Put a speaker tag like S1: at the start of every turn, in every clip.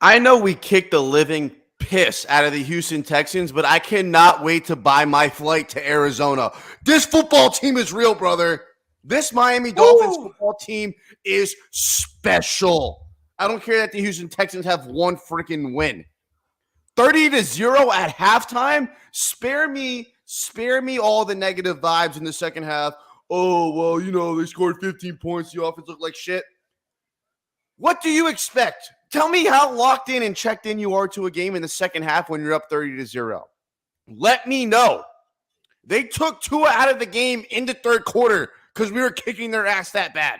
S1: I know we kicked the living piss out of the Houston Texans, but I cannot wait to buy my flight to Arizona. This football team is real, brother. This Miami Dolphins football team is special. I don't care that the Houston Texans have one freaking win. 30-0 at halftime. Spare me all the negative vibes in the second half. Oh, well, they scored 15 points. The offense looked like shit. What do you expect? Tell me how locked in and checked in you are to a game in the second half when you're up 30-0. Let me know. They took Tua out of the game in the third quarter because we were kicking their ass that bad.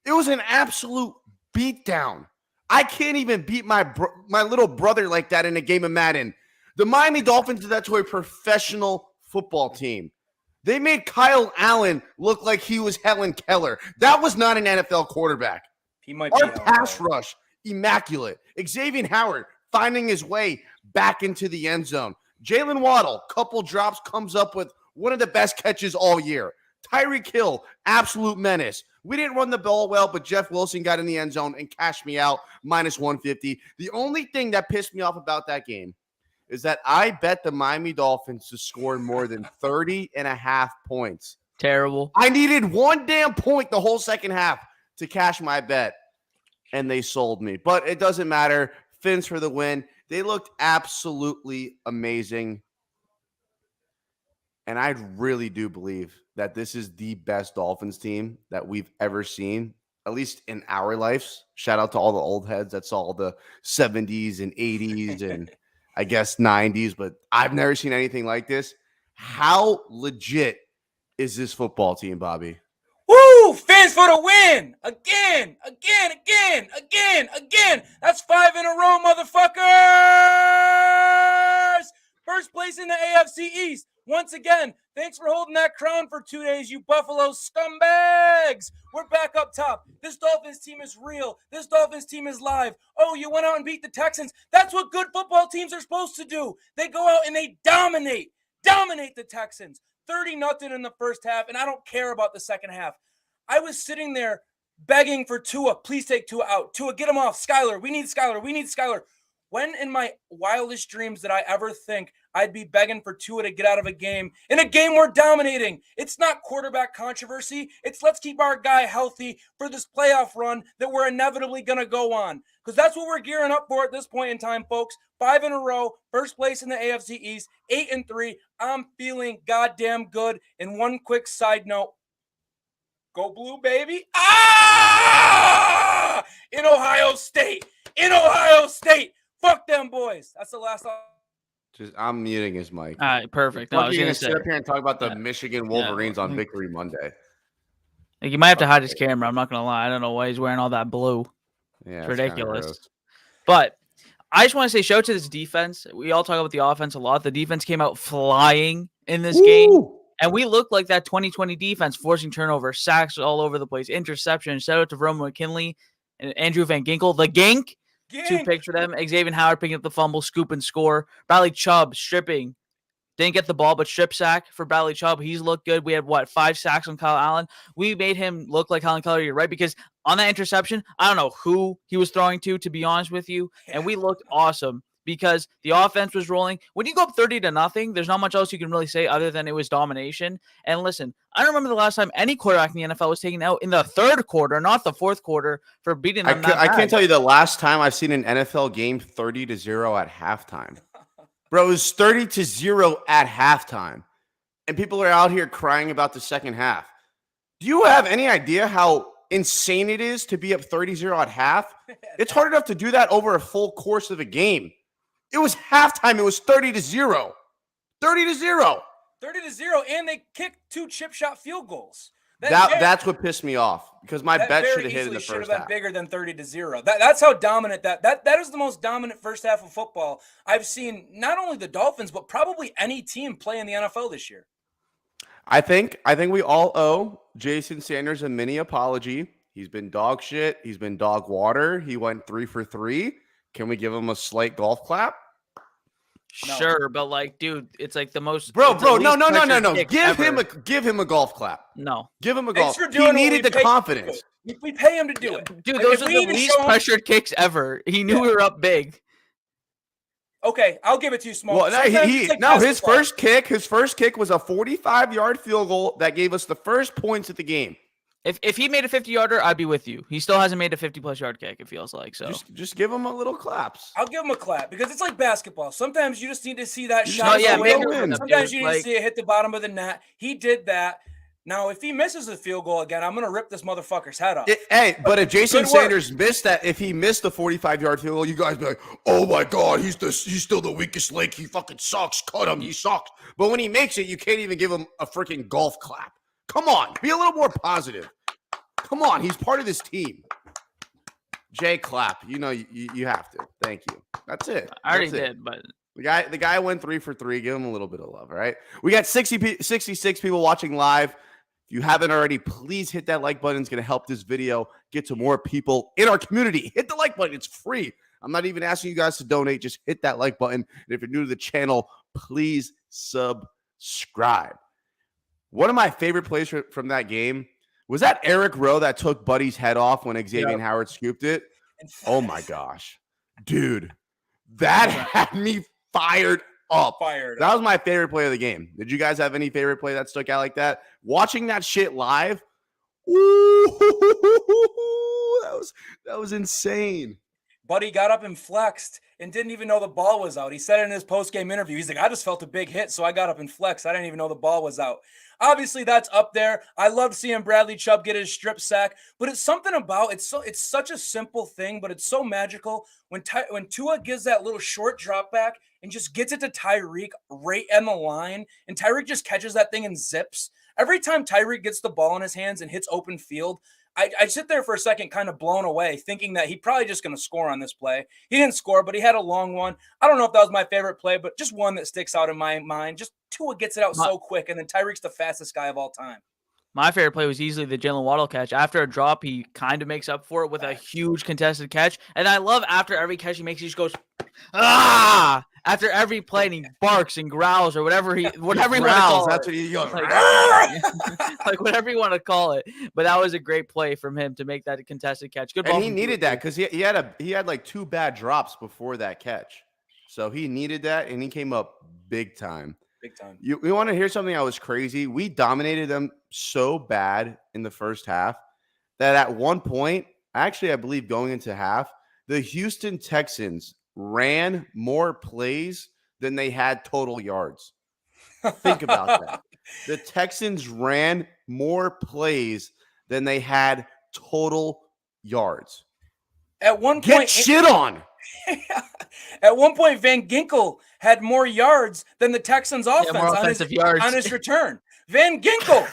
S1: It was an absolute beatdown. I can't even beat my little brother like that in a game of Madden. The Miami Dolphins did that to a professional football team. They made Kyle Allen look like he was Helen Keller. That was not an NFL quarterback.
S2: He might be
S1: our pass rush, immaculate. Xavier Howard finding his way back into the end zone. Jalen Waddle, couple drops, comes up with one of the best catches all year. Tyreek Hill, absolute menace. We didn't run the ball well, but Jeff Wilson got in the end zone and cashed me out, minus 150. The only thing that pissed me off about that game is that I bet the Miami Dolphins to score more than 30.5 points.
S3: Terrible.
S1: I needed one damn point the whole second half to cash my bet, and they sold me. But it doesn't matter. Fins for the win. They looked absolutely amazing. And I really do believe that this is the best Dolphins team that we've ever seen, at least in our lives. Shout out to all the old heads that saw the 70s and 80s and I guess 90s, but I've never seen anything like this. How legit is this football team, Bobby?
S2: Woo! Fans for the win! Again! That's 5 in a row, motherfuckers! First place in the AFC East. Once again, thanks for holding that crown for 2 days, you Buffalo scumbags. We're back up top. This Dolphins team is real. This Dolphins team is live. Oh, you went out and beat the Texans. That's what good football teams are supposed to do. They go out and they dominate the Texans. 30-0 in the first half, and I don't care about the second half. I was sitting there begging for Tua. Please take Tua out. Tua, get him off. Skyler, we need Skyler. When in my wildest dreams did I ever think I'd be begging for Tua to get out of a game? In a game we're dominating. It's not quarterback controversy. It's let's keep our guy healthy for this playoff run that we're inevitably going to go on. Because that's what we're gearing up for at this point in time, folks. 5 in a row, first place in the AFC East, 8-3. I'm feeling goddamn good. And one quick side note. Go Blue, baby. Ah! In Ohio State. Fuck them boys. That's the last.
S1: I'm muting his mic.
S3: All right, perfect. No, I was going to
S1: sit up here and talk about the Michigan Wolverines on Victory Monday.
S3: Like, you might have to hide his camera. I'm not going to lie. I don't know why he's wearing all that blue.
S1: Yeah,
S3: it's ridiculous. But I just want to say, shout out to this defense. We all talk about the offense a lot. The defense came out flying in this game. And we looked like that 2020 defense, forcing turnovers, sacks all over the place, interception. Shout out to Roman McKinley and Andrew Van Ginkel. The Gink. 2 picks for them. Xavier Howard picking up the fumble, scoop and score. Bradley Chubb stripping. Didn't get the ball, but strip sack for Bradley Chubb. He's looked good. We had, 5 sacks on Kyle Allen. We made him look like Helen Keller, you're right, because on that interception, I don't know who he was throwing to be honest with you, and we looked awesome because the offense was rolling. When you go up 30-0, there's not much else you can really say other than it was domination. And listen, I don't remember the last time any quarterback in the NFL was taken out in the third quarter, not the fourth quarter, for beating them.
S1: I can't tell you the last time I've seen an NFL game 30-0 at halftime. Bro, it was 30-0 at halftime. And people are out here crying about the second half. Do you have any idea how insane it is to be up 30-0 at half? It's hard enough to do that over a full course of a game. It was halftime. It was 30-0. 30-0.
S2: 30-0, and they kicked 2 chip shot field goals.
S1: That's what pissed me off because my bet should have hit in the first half.
S2: Bigger than 30-0. That's how dominant that is the most dominant first half of football I've seen. Not only the Dolphins, but probably any team play in the NFL this year.
S1: I think we all owe Jason Sanders a mini apology. He's been dog shit. He's been dog water. He went 3 for 3. Can we give him a slight golf clap?
S3: No. Sure, but like, dude, it's like the most.
S1: Bro, no. Give him a golf clap.
S3: No,
S1: give him a golf. He needed the confidence.
S2: We pay him to do it.
S3: Dude,
S2: If
S3: those are
S2: we
S3: the
S2: need to
S3: least
S2: show him-
S3: pressured kicks ever. He knew we were up big.
S2: Okay, I'll give it to you, Smoke.
S1: Well,
S2: Sometimes it's like
S1: his
S2: basketball.
S1: first kick was a 45-yard field goal that gave us the first points of the game.
S3: If he made a 50-yarder, I'd be with you. He still hasn't made a 50-plus yard kick, it feels like. So
S1: Just give him a little claps.
S2: I'll give him a clap because it's like basketball. Sometimes you just need to see that shot.
S1: yeah,
S2: go in.
S1: make it win.
S2: Sometimes
S3: Dude,
S2: you need to see it hit the bottom of the net. He did that. Now, if he misses a field goal again, I'm going to rip this motherfucker's head off.
S1: But if Jason
S2: Good work.
S1: Sanders missed that, if he missed the 45-yard field goal, you guys be like, "Oh my God, he's still the weakest link. He fucking sucks. Cut him. He sucks." But when he makes it, you can't even give him a freaking golf clap. Come on, be a little more positive. Come on, he's part of this team. Jay, clap. You know you have to. Thank you. That's it.
S3: I already
S1: That's it.
S3: did, but
S1: The guy went 3 for 3. Give him a little bit of love, all right? We got 66 people watching live. If you haven't already, please hit that like button. It's going to help this video get to more people in our community. Hit the like button. It's free. I'm not even asking you guys to donate. Just hit that like button. And if you're new to the channel, please subscribe. One of my favorite plays from that game was that Eric Rowe that took Buddy's head off when Xavier Howard scooped it. Oh, my gosh. Dude, that had me fired up. That was my favorite play of the game. Did you guys have any favorite play that stuck out like that? Watching that shit live, ooh, that was insane.
S2: Buddy got up and flexed and didn't even know the ball was out. He said it in his post-game interview. He's like, I just felt a big hit, so I got up and flexed. I didn't even know the ball was out. Obviously, that's up there. I loved seeing Bradley Chubb get his strip sack, but it's something about it's such a simple thing, but it's so magical when Tua gives that little short drop back and just gets it to Tyreek right on the line, and Tyreek just catches that thing and zips. Every time Tyreek gets the ball in his hands and hits open field, I sit there for a second kind of blown away, thinking that he's probably just going to score on this play. He didn't score, but he had a long one. I don't know if that was my favorite play, but just one that sticks out in my mind. Just Tua gets it out so quick, and then Tyreek's the fastest guy of all time.
S3: my favorite play was easily the Jalen Waddle catch. After a drop, he kind of makes up for it with a huge contested catch. And I love after every catch he makes, he just goes, ah! After every play, and he barks and growls or whatever he want to call
S1: That's
S3: it.
S1: what he goes.
S3: Like whatever you want to call it. But that was a great play from him to make that contested catch. Good ball.
S1: And he needed that because he had like 2 bad drops before that catch. So he needed that, and he came up big time.
S2: Big time.
S1: You want to hear something that was crazy? We dominated them so bad in the first half that at one point, actually, I believe going into half, the Houston Texans ran more plays than they had total yards. Think about that. The Texans ran more plays than they had total yards.
S2: At one point,
S1: Get shit on.
S2: At one point, Van Ginkel had more yards than the Texans offense on his return. Van Ginkel.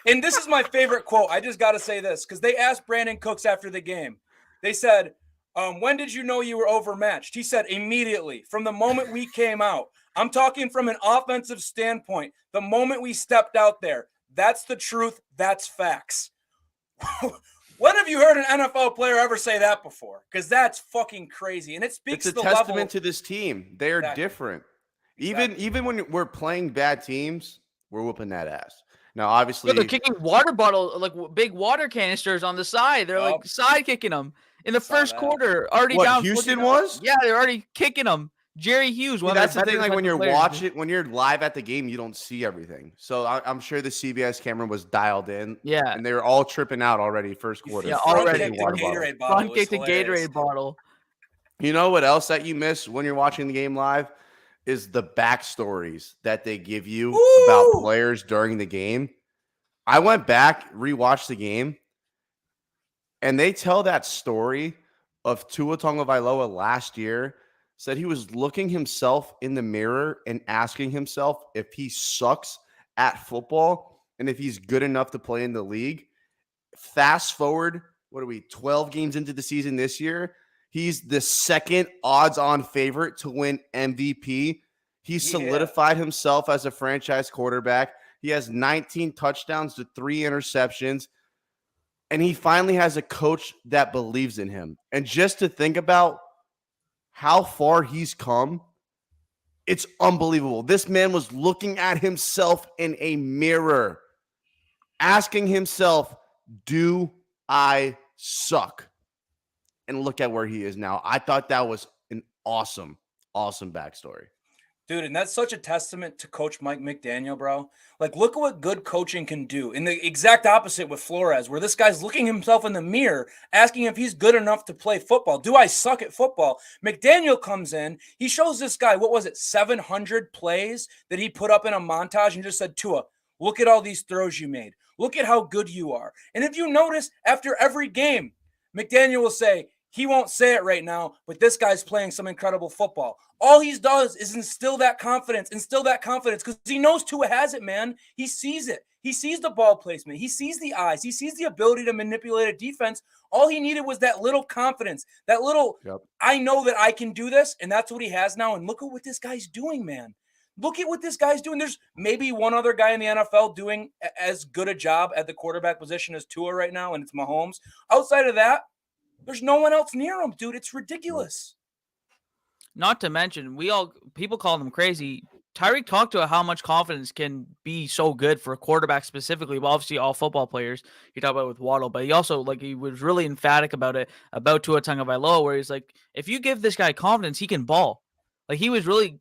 S2: And this is my favorite quote. I just got to say this because they asked Brandon Cooks after the game. They said, when did you know you were overmatched? He said, immediately, from the moment we came out. I'm talking from an offensive standpoint. The moment we stepped out there. That's the truth. That's facts. When have you heard an NFL player ever say that before? Because that's fucking crazy. And it speaks
S1: it's
S2: to
S1: a
S2: the
S1: testament
S2: level.
S1: to this team. They are different. Even when we're playing bad teams, we're whooping that ass. Now, obviously,
S3: they're kicking water bottle, like big water canisters on the side. They're like side kicking them in the first quarter. Already down.
S1: Houston was?
S3: Yeah, they're already kicking them. Jerry Hughes.
S1: That's the thing. Like when you're watching, when you're live at the game, you don't see everything. So I'm sure the CBS camera was dialed in.
S3: Yeah,
S1: and they were all tripping out already first quarter.
S3: Yeah, already.
S2: Front
S3: kick the Gatorade bottle.
S1: You know what else that you miss when you're watching the game live is the backstories that they give you about players during the game. I went back, rewatched the game, and they tell that story of Tua Tagovailoa last year. Said he was looking himself in the mirror and asking himself if he sucks at football and if he's good enough to play in the league. Fast forward, 12 games into the season this year? He's the second odds-on favorite to win MVP. He solidified himself as a franchise quarterback. He has 19 touchdowns to 3 interceptions. And he finally has a coach that believes in him. And just to think about how far he's come, it's unbelievable. This man was looking at himself in a mirror, asking himself, do I suck. And look at where he is now. I thought that was an awesome backstory.
S2: Dude, and that's such a testament to Coach Mike McDaniel, bro. Like, look at what good coaching can do. And the exact opposite with Flores, where this guy's looking himself in the mirror, asking if he's good enough to play football. Do I suck at football? McDaniel comes in. He shows this guy, 700 plays that he put up in a montage and just said, Tua, look at all these throws you made. Look at how good you are. And if you notice, after every game, McDaniel will say, he won't say it right now, but this guy's playing some incredible football. All he does is instill that confidence because he knows Tua has it, man. He sees it. He sees the ball placement. He sees the eyes. He sees the ability to manipulate a defense. All he needed was that little confidence, that little, I know that I can do this, and that's what he has now. And look at what this guy's doing, man. Look at what this guy's doing. There's maybe one other guy in the NFL doing as good a job at the quarterback position as Tua right now, and it's Mahomes. Outside of that, there's no one else near him, dude. It's ridiculous.
S3: Not to mention, people call him crazy. Tyreek talked to how much confidence can be so good for a quarterback specifically. Well, obviously all football players. You talk about it with Waddle, but he also he was really emphatic about it about Tua Tagovailoa, where he's like, if you give this guy confidence, he can ball. Like he was really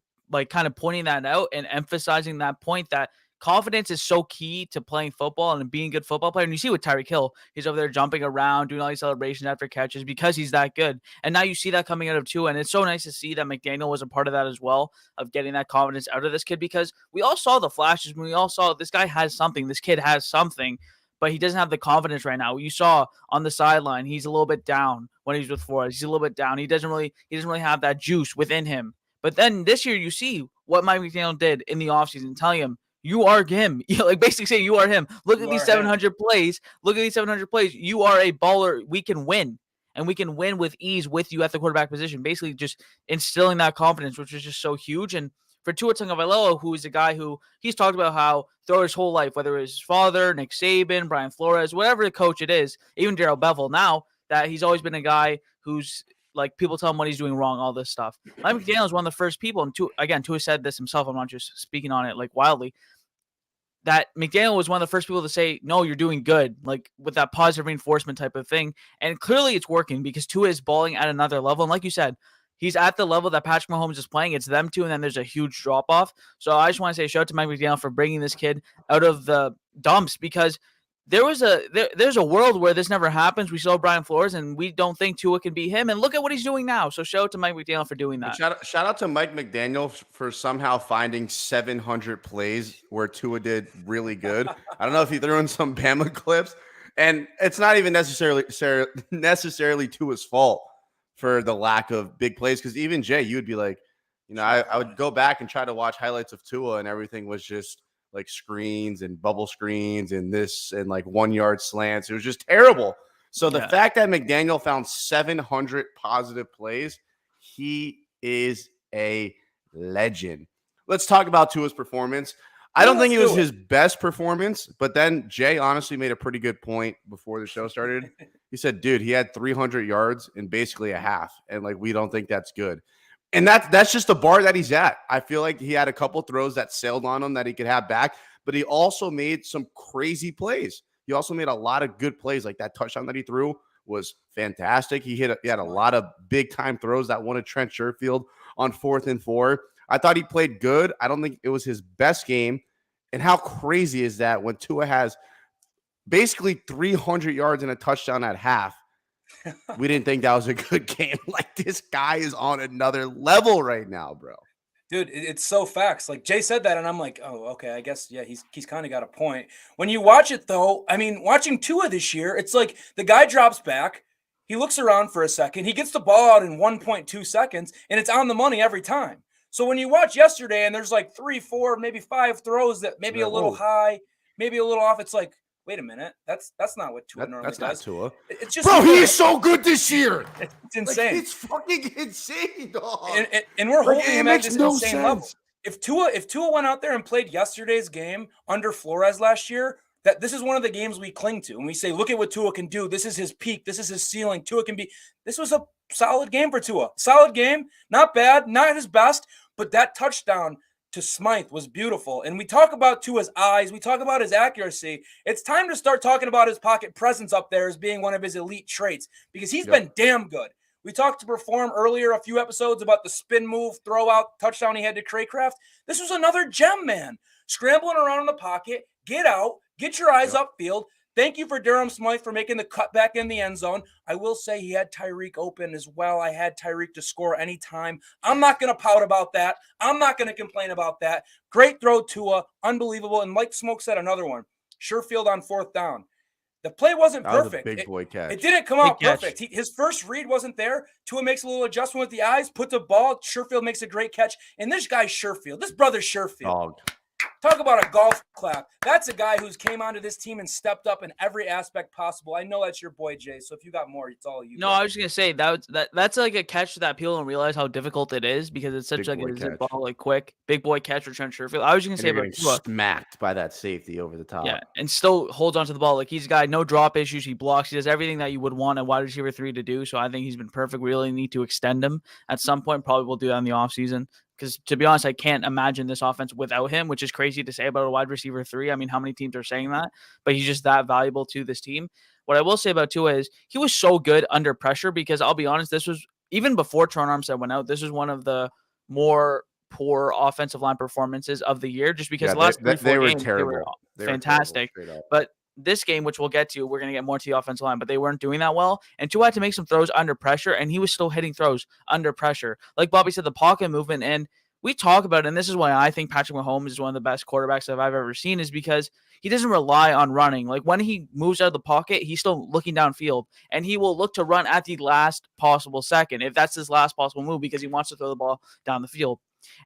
S3: kind of pointing that out and emphasizing that point that confidence is so key to playing football and being a good football player. And you see with Tyreek Hill, he's over there jumping around, doing all these celebrations after catches because he's that good. And now you see that coming out of Tua. And it's so nice to see that McDaniel was a part of that as well, of getting that confidence out of this kid, because we all saw the flashes. We all saw this guy has something. This kid has something, but he doesn't have the confidence right now. You saw on the sideline, he's a little bit down when he's with Flores. He's a little bit down. He doesn't really have that juice within him. But then this year, you see what Mike McDaniel did in the offseason, telling him, you are him. Basically say you are him. Look at these 700 plays. Look at these 700 plays. You are a baller. We can win. And we can win with ease with you at the quarterback position. Basically just instilling that confidence, which is just so huge. And for Tua Tagovailoa, who is a guy who he's talked about how throughout his whole life, whether it was his father, Nick Saban, Brian Flores, whatever the coach it is, even Darrell Bevell now, that he's always been a guy who's people tell him what he's doing wrong, all this stuff. Mike McDaniel is one of the first people, and Tua said this himself, I'm not just speaking on it wildly, that McDaniel was one of the first people to say, no, you're doing good, with that positive reinforcement type of thing. And clearly it's working because Tua is balling at another level. And like you said, he's at the level that Patrick Mahomes is playing. It's them two, and then there's a huge drop-off. So I just want to say shout out to Mike McDaniel for bringing this kid out of the dumps, because there's a world where this never happens. We saw Brian Flores, and we don't think Tua can be him. And look at what he's doing now. So shout out to Mike McDaniel for doing that.
S1: Shout out to Mike McDaniel for somehow finding 700 plays where Tua did really good. I don't know if he threw in some Bama clips, and it's not even necessarily Tua's fault for the lack of big plays. Because even Jay, you would be like, I would go back and try to watch highlights of Tua, and everything was just screens and bubble screens and this and 1 yard slants. It was just terrible. So the fact that McDaniel found 700 positive plays, he is a legend. Let's talk about Tua's performance. I don't think it was his best performance, but then Jay honestly made a pretty good point before the show started. He said, dude, he had 300 yards in basically a half. And we don't think that's good. And that's just the bar that he's at. I feel like he had a couple throws that sailed on him that he could have back, but he also made some crazy plays. He also made a lot of good plays. That touchdown that he threw was fantastic. He had a lot of big time throws that won at Trent Sherfield on 4th and 4. I thought he played good. I don't think it was his best game. And how crazy is that when Tua has basically 300 yards and a touchdown at half? We didn't think that was a good game. This guy is on another level right now, bro.
S2: Dude, it's so facts. Jay said that, and I'm like, oh, okay, I guess, yeah, he's kind of got a point. When you watch it, though, I mean, watching Tua this year, it's the guy drops back, he looks around for a second, he gets the ball out in 1.2 seconds, and it's on the money every time. So when you watch yesterday, and there's 3, 4, maybe 5 throws that maybe a little high, maybe a little off, it's wait a minute, that's not what Tua normally does.
S1: That's not Tua.
S2: It's just,
S1: bro, he is so good this year.
S2: It's insane.
S1: It's fucking insane, dog.
S2: And we're holding him at this insane
S1: sense.
S2: level. If Tua went out there and played yesterday's game under Flores last year, that this is one of the games we cling to, and we say, look at what Tua can do. This is his peak. This is his ceiling. Tua can be. This was a solid game for Tua. Solid game, not bad, not his best, but that touchdown to Smythe was beautiful. And we talk about Tua's eyes. We talk about his accuracy. It's time to start talking about his pocket presence up there as being one of his elite traits because he's been damn good. We talked to Perform earlier a few episodes about the spin move, throw out, touchdown he had to Craycraft. This was another gem, man. Scrambling around in the pocket, get out, get your eyes upfield. Thank you for Durham Smythe for making the cut back in the end zone. I will say he had Tyreek open as well. I had Tyreek to score anytime. I'm not going to pout about that. I'm not going to complain about that. Great throw, Tua. Unbelievable. And like Smoke said, another one. Surefield on 4th down. The play wasn't perfect.
S1: Big boy catch.
S2: It didn't come out perfect. His first read wasn't there. Tua makes a little adjustment with the eyes, put the ball. Surefield makes a great catch. And this guy's Surefield. This brother's Surefield.
S1: Dog.
S2: Talk about a golf clap. That's a guy who's came onto this team and stepped up in every aspect possible. I know that's your boy, Jay. So if you got more, it's all you.
S3: No, I was just gonna say that's like a catch that people don't realize how difficult it is because it's such
S1: Big
S3: like
S1: boy
S3: a zip
S1: catch.
S3: ball, like quick, big boy catch return Surefield. I was just gonna say
S1: And you're
S3: about
S1: getting
S3: Tua.
S1: smacked by that safety over the top.
S3: Yeah, and still holds onto the ball. Like he's a guy, no drop issues. He blocks. He does everything that you would want a wide receiver 3 to do. So I think he's been perfect. We really need to extend him at some point. Probably we'll do that in the offseason. Because to be honest, I can't imagine this offense without him, which is crazy to say about a wide receiver 3. I mean, how many teams are saying that? But he's just that valuable to this team. What I will say about Tua is he was so good under pressure because I'll be honest, this was even before Tron Armstead went out. This was one of the more poor offensive line performances of the year, just because the last 3-4 games
S1: terrible.
S3: They were fantastic. But this game, which we'll get to, we're going to get more to the offensive line, but they weren't doing that well. And Tua had to make some throws under pressure, and he was still hitting throws under pressure. Like Bobby said, the pocket movement, and we talk about it, and this is why I think Patrick Mahomes is one of the best quarterbacks that I've ever seen, is because he doesn't rely on running. Like when he moves out of the pocket, he's still looking downfield, and he will look to run at the last possible second if that's his last possible move because he wants to throw the ball down the field.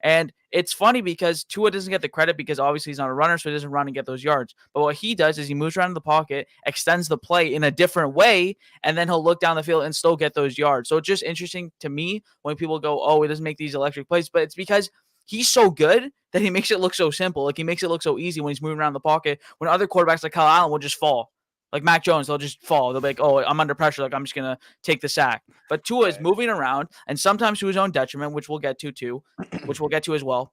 S3: And it's funny because Tua doesn't get the credit because obviously he's not a runner, so he doesn't run and get those yards. But what he does is he moves around in the pocket, extends the play in a different way, and then he'll look down the field and still get those yards. So it's just interesting to me when people go, oh, he doesn't make these electric plays, but it's because he's so good that he makes it look so simple. Like he makes it look so easy when he's moving around the pocket, when other quarterbacks like Kyle Allen will just fall. Like Mac Jones, they'll just fall. They'll be like, oh, I'm under pressure. Like, I'm just going to take the sack. But Tua is moving around, and sometimes to his own detriment, which we'll get to too, which we'll get to as well.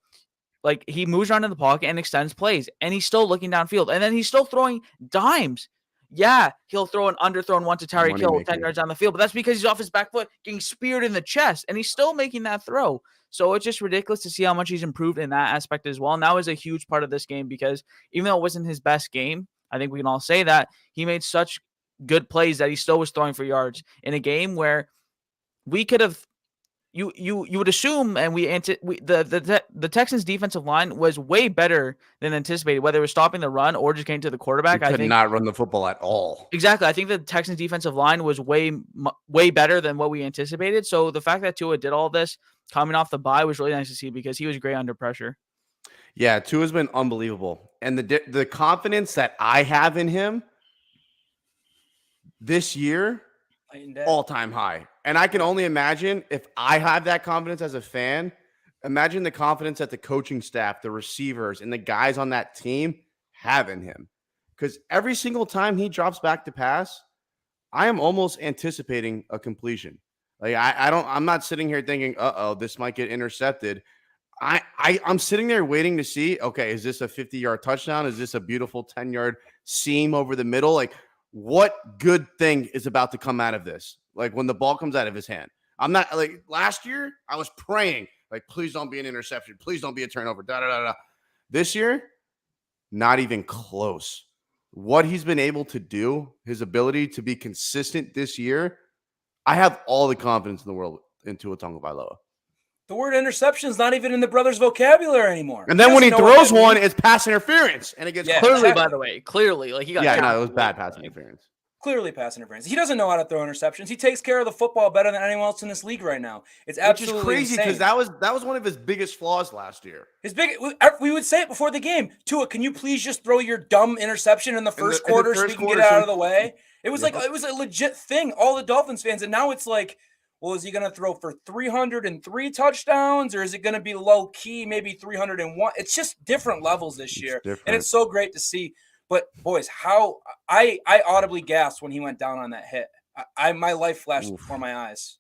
S3: Like, he moves around in the pocket and extends plays, and he's still looking downfield. And then he's still throwing dimes. Yeah, he'll throw an underthrown one to Tyreek Hill 10 yards down the field, but that's because he's off his back foot getting speared in the chest, and he's still making that throw. So it's just ridiculous to see how much he's improved in that aspect as well. And that was a huge part of this game because even though it wasn't his best game, I think we can all say that he made such good plays that he still was throwing for yards in a game where we could have, you would assume, and the Texans defensive line was way better than anticipated, whether it was stopping the run or just getting to the quarterback.
S1: I think not run the football at all.
S3: Exactly. I think the Texans defensive line was way better than what we anticipated. So the fact that Tua did all this coming off the bye was really nice to see because he was great under pressure.
S1: Yeah, Tua's been unbelievable. And the confidence that I have in him this year, all-time high. And I can only imagine if I have that confidence as a fan, imagine the confidence that the coaching staff, the receivers, and the guys on that team have in him. Because every single time he drops back to pass, I am almost anticipating a completion. Like I'm not sitting here thinking, this might get intercepted. I'm sitting there waiting to see, okay, is this a 50-yard touchdown? Is this a beautiful 10-yard seam over the middle? Like, what good thing is about to come out of this? Like, when the ball comes out of his hand. I'm not, like, last year, I was praying, like, please don't be an interception. Please don't be a turnover. This year, not even close. What he's been able to do, his ability to be consistent this year, I have all the confidence in the world in Tua Tagovailoa.
S2: The word interception is not even in the brothers' vocabulary anymore.
S1: And then when he throws one, it's pass interference. And it gets
S3: clearly, by the way. Clearly. Like he got
S1: it was bad pass interference.
S2: Clearly pass interference. He doesn't know how to throw interceptions. He takes care of the football better than anyone else in this league right now. It's absolutely
S1: crazy because that was one of his biggest flaws last year.
S2: We would say it before the game. Tua, can you please just throw your dumb interception in the first quarter so we can get out of the way? It was like it was a legit thing. All the Dolphins fans, and now it's like, well, is he going to throw for 303 touchdowns, or is it going to be low key, maybe 301? It's just different levels this year, and it's so great to see. But boys, how I audibly gasped when he went down on that hit. My life flashed before my eyes.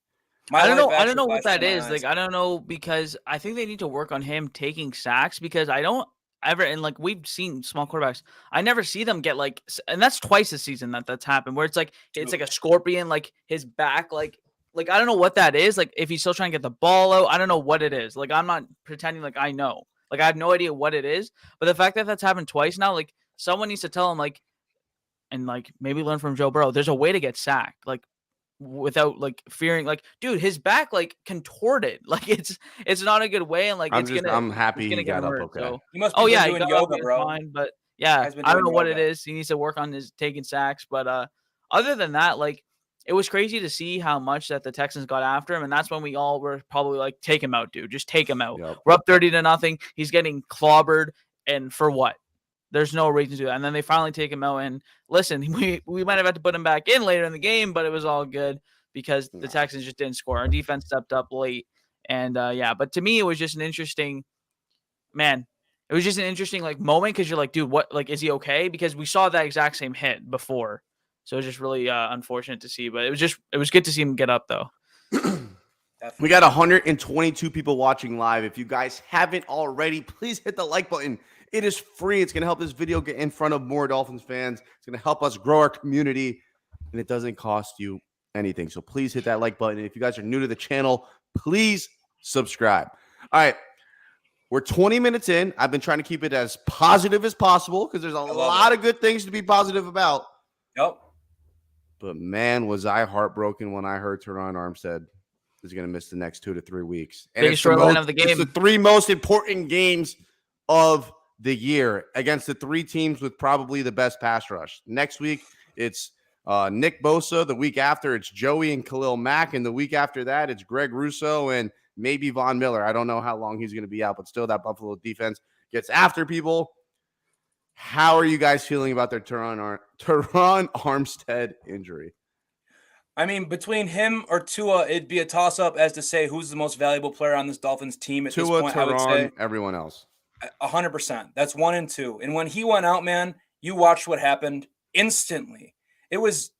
S3: I don't know. I don't
S2: actually
S3: know what
S2: flashed
S3: that
S2: in my
S3: is. Like,
S2: eyes.
S3: I don't know, because I think they need to work on him taking sacks, because I don't ever, and like we've seen small quarterbacks, I never see them get like, and that's twice this season that's happened, where it's like a scorpion, like his back, like I don't know what that is. Like if he's still trying to get the ball out, I don't know what it is. Like I'm not pretending like I know. Like I have no idea what it is. But the fact that that's happened twice now, like someone needs to tell him, like, and like maybe learn from Joe Burrow. There's a way to get sacked, like without like fearing. Like, dude, his back like contorted. Like it's not a good way, and like
S1: I'm
S3: it's
S1: happy
S3: gonna
S1: he
S3: get
S1: got
S3: him
S1: up
S3: hurt.
S1: okay.
S3: So
S2: He must be
S3: oh yeah, he
S2: doing
S3: got up,
S2: yoga,
S3: he was
S2: bro.
S3: fine, but yeah,
S2: Guy's been
S3: I don't know
S2: doing
S3: what it
S2: yoga.
S3: is. He needs to work on his taking sacks, but other than that, like it was crazy to see how much that the Texans got after him, and that's when we all were probably like, take him out, dude. Just take him out.
S1: Yep.
S3: We're up 30-0. He's getting clobbered, and for what? There's no reason to do that. And then they finally take him out. And listen, we might have had to put him back in later in the game, but it was all good because the Texans just didn't score. Our defense stepped up late. And yeah, but to me, it was just an interesting, man, it was just an interesting like moment, because you're like, dude, what, like, is he okay? Because we saw that exact same hit before. So it was just really unfortunate to see, but it was good to see him get up though.
S1: We got 122 people watching live. If you guys haven't already, please hit the like button. It is free. It's going to help this video get in front of more Dolphins fans. It's going to help us grow our community, and it doesn't cost you anything. So please hit that like button. If you guys are new to the channel, please subscribe. All right. We're 20 minutes in. I've been trying to keep it as positive as possible because there's a lot of good things to be positive about.
S2: Yep.
S1: But man, was I heartbroken when I heard Teron Armstead is going to miss the next 2 to 3 weeks. And
S3: Biggest storyline of the game.
S1: It's the 3 most important games of the year against the 3 teams with probably the best pass rush. Next week, it's Nick Bosa. The week after, it's Joey and Khalil Mack. And the week after that, it's Greg Russo and maybe Von Miller. I don't know how long he's going to be out, but still that Buffalo defense gets after people. How are you guys feeling about their Teron Armstead injury?
S2: I mean, between him or Tua, it'd be a toss-up as to say who's the most valuable player on this Dolphins team at this point. I would say
S1: everyone else.
S2: 100%. That's 1 and 2. And when he went out, man, you watched what happened instantly. It was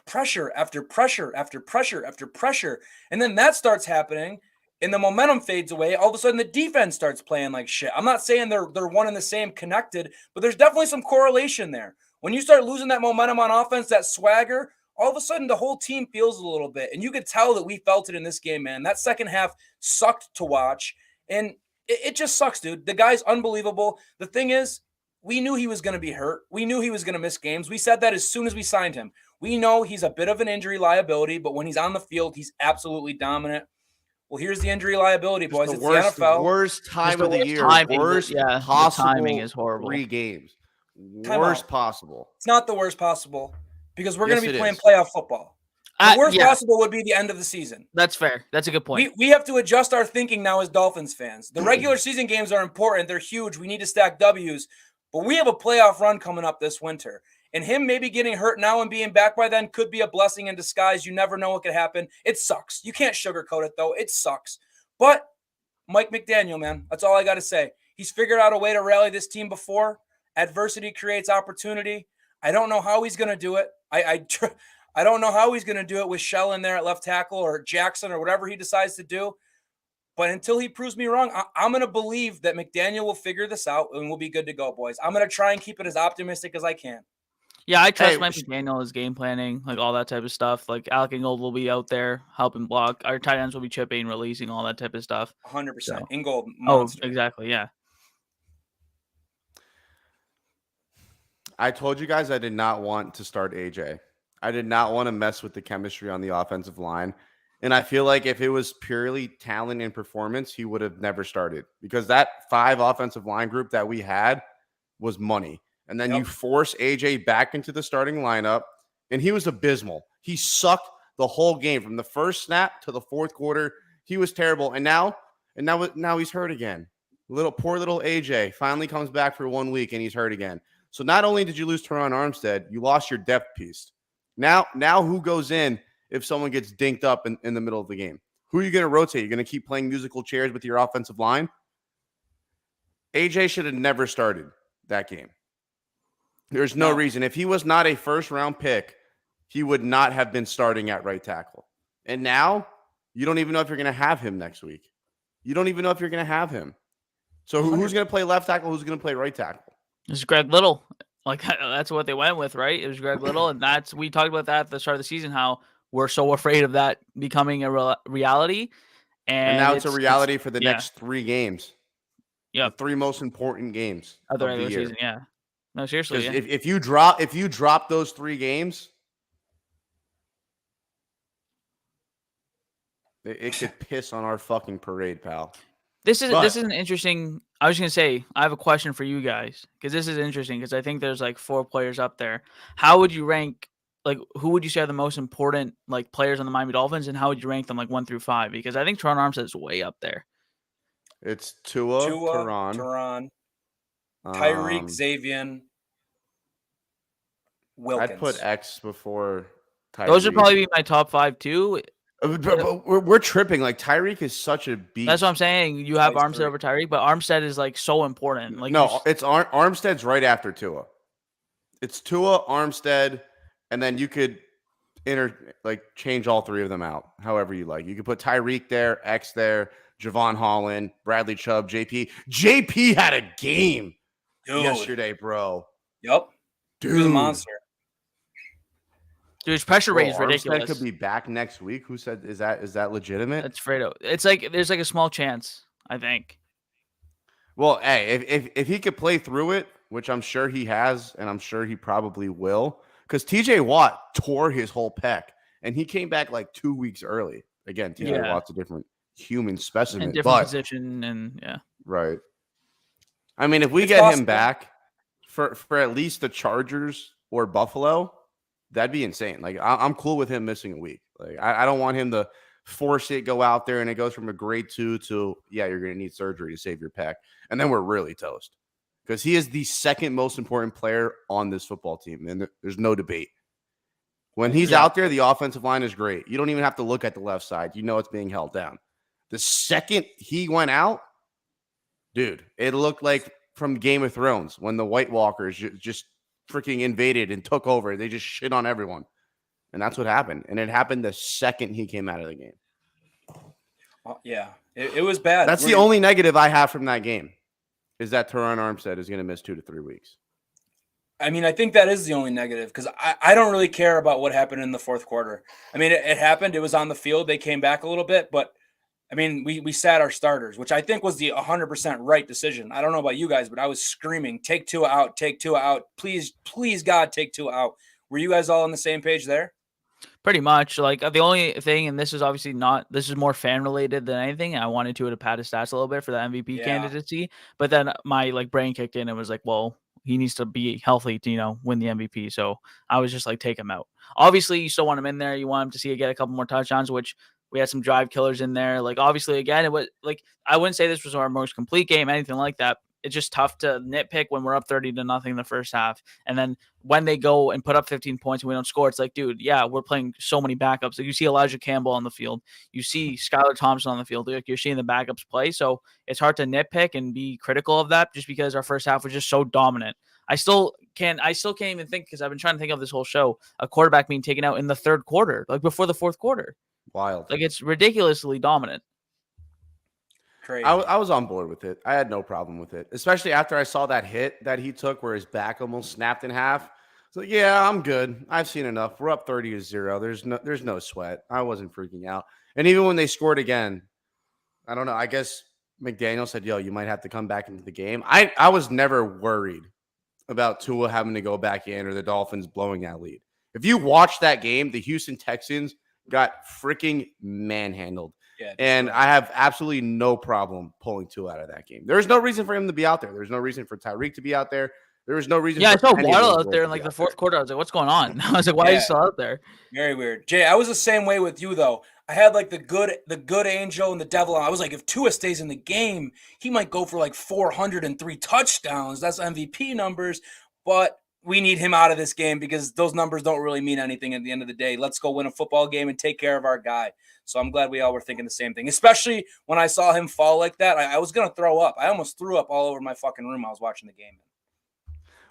S2: pressure after pressure after pressure after pressure. And then that starts happening, and the momentum fades away. All of a sudden, the defense starts playing like shit. I'm not saying they're one and the same connected, but there's definitely some correlation there. When you start losing that momentum on offense, that swagger, all of a sudden the whole team feels a little bit. And you could tell that we felt it in this game, man. That second half sucked to watch. And it just sucks, dude. The guy's unbelievable. The thing is, we knew he was going to be hurt. We knew he was going to miss games. We said that as soon as we signed him. We know he's a bit of an injury liability, but when he's on the field, he's absolutely dominant. Well, here's the injury liability, boys. It's the NFL.
S1: Worst time of the year. Worst possible. Timing is horrible. 3 games. Worst possible.
S2: It's not the worst possible because we're going to be playing playoff football. The worst possible would be the end of the season.
S3: That's fair. That's a good point.
S2: We have to adjust our thinking now as Dolphins fans. The regular season games are important. They're huge. We need to stack W's. But we have a playoff run coming up this winter. And him maybe getting hurt now and being back by then could be a blessing in disguise. You never know what could happen. It sucks. You can't sugarcoat it, though. It sucks. But Mike McDaniel, man, that's all I got to say. He's figured out a way to rally this team before. Adversity creates opportunity. I don't know how he's going to do it. I don't know how he's going to do it with Shell in there at left tackle or Jackson or whatever he decides to do. But until he proves me wrong, I'm going to believe that McDaniel will figure this out and we'll be good to go, boys. I'm going to try and keep it as optimistic as I can.
S3: Yeah, I trust Mike McDaniel, his game planning, like all that type of stuff. Like Alec Ingold will be out there helping block. Our tight ends will be chipping, releasing, all that type of stuff.
S2: 100%. So. Ingold.
S3: Monster. Oh, exactly. Yeah.
S1: I told you guys I did not want to start AJ. I did not want to mess with the chemistry on the offensive line. And I feel like if it was purely talent and performance, he would have never started because that 5 offensive line group that we had was money. And then you force AJ back into the starting lineup, and he was abysmal. He sucked the whole game from the first snap to the fourth quarter. He was terrible. And now he's hurt again. Poor little AJ finally comes back for 1 week, and he's hurt again. So not only did you lose Teron Armstead, you lost your depth piece. Now who goes in if someone gets dinked up in the middle of the game? Who are you going to rotate? You're going to keep playing musical chairs with your offensive line? AJ should have never started that game. There's no reason. If he was not a first-round pick, he would not have been starting at right tackle. And now You don't even know if you're going to have him next week. You don't even know if you're going to have him. So who's going to play left tackle? Who's going to play right tackle?
S3: It's Greg Little. Like that's what they went with, right? It was Greg Little, and we talked about that at the start of the season. How we're so afraid of that becoming a reality,
S1: and now it's a reality for the next 3 games.
S3: Yeah,
S1: the 3 most important games of the year.
S3: Season, yeah. No, seriously. Yeah.
S1: If you drop those 3 games, it could piss on our fucking parade, pal.
S3: This is an interesting. I was gonna say I have a question for you guys because this is interesting because I think there's like 4 players up there. How would you rank? Like, who would you say are the most important like players on the Miami Dolphins, and how would you rank them like 1 through 5? Because I think Teron Armstead is way up there.
S1: It's Tua,
S2: Teron, Tyreek, Xavier, Wilkins.
S1: I'd put X before Tyreek.
S3: Those would probably be my top 5 too.
S1: But we're tripping. Like, Tyreek is such a beast.
S3: That's what I'm saying. You have Armstead over Tyreek, but Armstead is like so important. Like,
S1: no, it's Armstead's right after Tua. It's Tua, Armstead, and then you could change all 3 of them out however you like. You could put Tyreek there, X there, Javon Holland, Bradley Chubb, JP. JP had a game yesterday, bro.
S2: Yep.
S1: Dude.
S2: He was a monster.
S3: Dude, his pressure rate is ridiculous.
S1: Armstead could be back next week. Who said is that legitimate?
S3: That's Fredo. It's like there's like a small chance, I think.
S1: Well, hey, if he could play through it, which I'm sure he has, and I'm sure he probably will, because TJ Watt tore his whole pec, and he came back like 2 weeks early. Again, TJ Watt's a different human specimen,
S3: and different position, and
S1: right. I mean, if we get him back for at least the Chargers or Buffalo, that'd be insane. Like, I'm cool with him missing a week. Like, I don't want him to force it, go out there, and it goes from a grade 2 to, you're going to need surgery to save your pec. And then we're really toast. Because he is the second most important player on this football team. And there's no debate. When he's out there, the offensive line is great. You don't even have to look at the left side. You know it's being held down. The second he went out, dude, it looked like from Game of Thrones when the White Walkers just freaking invaded and took over. They just shit on everyone. And that's what happened. And it happened the second he came out of the game.
S2: Yeah, it was bad.
S1: That's the only negative I have from that game, is that Teron Armstead is going to miss 2 to 3 weeks.
S2: I mean, I think that is the only negative because I don't really care about what happened in the 4th quarter. I mean, it happened. It was on the field. They came back a little bit, but I mean, we sat our starters, which I think was the 100% right decision. I don't know about you guys, but I was screaming, take Tua out. Please, God, take Tua out. Were you guys all on the same page there?
S3: Pretty much. Like, the only thing, and this is obviously this is more fan related than anything. I wanted to pad his stats a little bit for the MVP candidacy, but then my brain kicked in and was like, well, he needs to be healthy to, win the MVP. So I was just like, take him out. Obviously, you still want him in there. You want him to see get a couple more touchdowns, which we had some drive killers in there. Like, obviously, again, it was like, I wouldn't say this was our most complete game, anything like that. It's just tough to nitpick when we're up 30-0 in the first half. And then when they go and put up 15 points and we don't score, it's like, dude, we're playing so many backups. Like, you see Elijah Campbell on the field. You see Skylar Thompson on the field. Like, you're seeing the backups play. So it's hard to nitpick and be critical of that just because our first half was just so dominant. I still can't even think, because I've been trying to think of this whole show, a quarterback being taken out in the 3rd quarter, like before the 4th quarter.
S1: Wild.
S3: Like, it's ridiculously dominant.
S2: Crazy.
S1: I was on board with it. I had no problem with it, especially after I saw that hit that he took where his back almost snapped in half. So I'm good. I've seen enough. We're up 30-0. There's no sweat. I wasn't freaking out. And even when they scored again, I don't know. I guess McDaniel said, you might have to come back into the game. I was never worried about Tua having to go back in or the Dolphins blowing that lead. If you watch that game, the Houston Texans got freaking manhandled. Yeah, and I have absolutely no problem pulling Tua out of that game. There's no reason for him to be out there. There's no reason for Tyreek to be out there. There was no reason.
S3: Yeah, I saw Waddle out there in the 4th quarter. I was like, what's going on? I was like, why are you still out there?
S2: Very weird. Jay, I was the same way with you, though. I had the good angel and the devil. I was like, if Tua stays in the game, he might go for 403 touchdowns. That's MVP numbers. But we need him out of this game because those numbers don't really mean anything at the end of the day. Let's go win a football game and take care of our guy. So I'm glad we all were thinking the same thing, especially when I saw him fall like that. I was going to throw up. I almost threw up all over my fucking room. I was watching the game.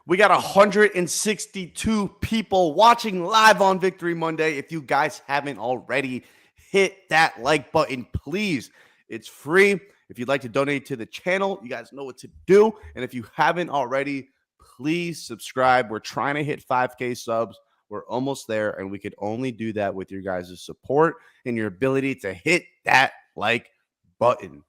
S1: We got 162 people watching live on Victory Monday. If you guys haven't already, hit that like button, please. It's free. If you'd like to donate to the channel, you guys know what to do. And if you haven't already, please subscribe. We're trying to hit 5K subs. We're almost there, and we could only do that with your guys' support and your ability to hit that like button.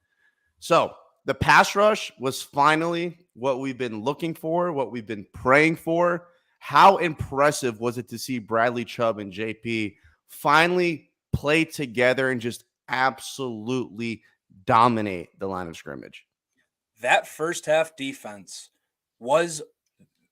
S1: So the pass rush was finally what we've been looking for, what we've been praying for. How impressive was it to see Bradley Chubb and JP finally play together and just absolutely dominate the line of scrimmage?
S2: That first half defense was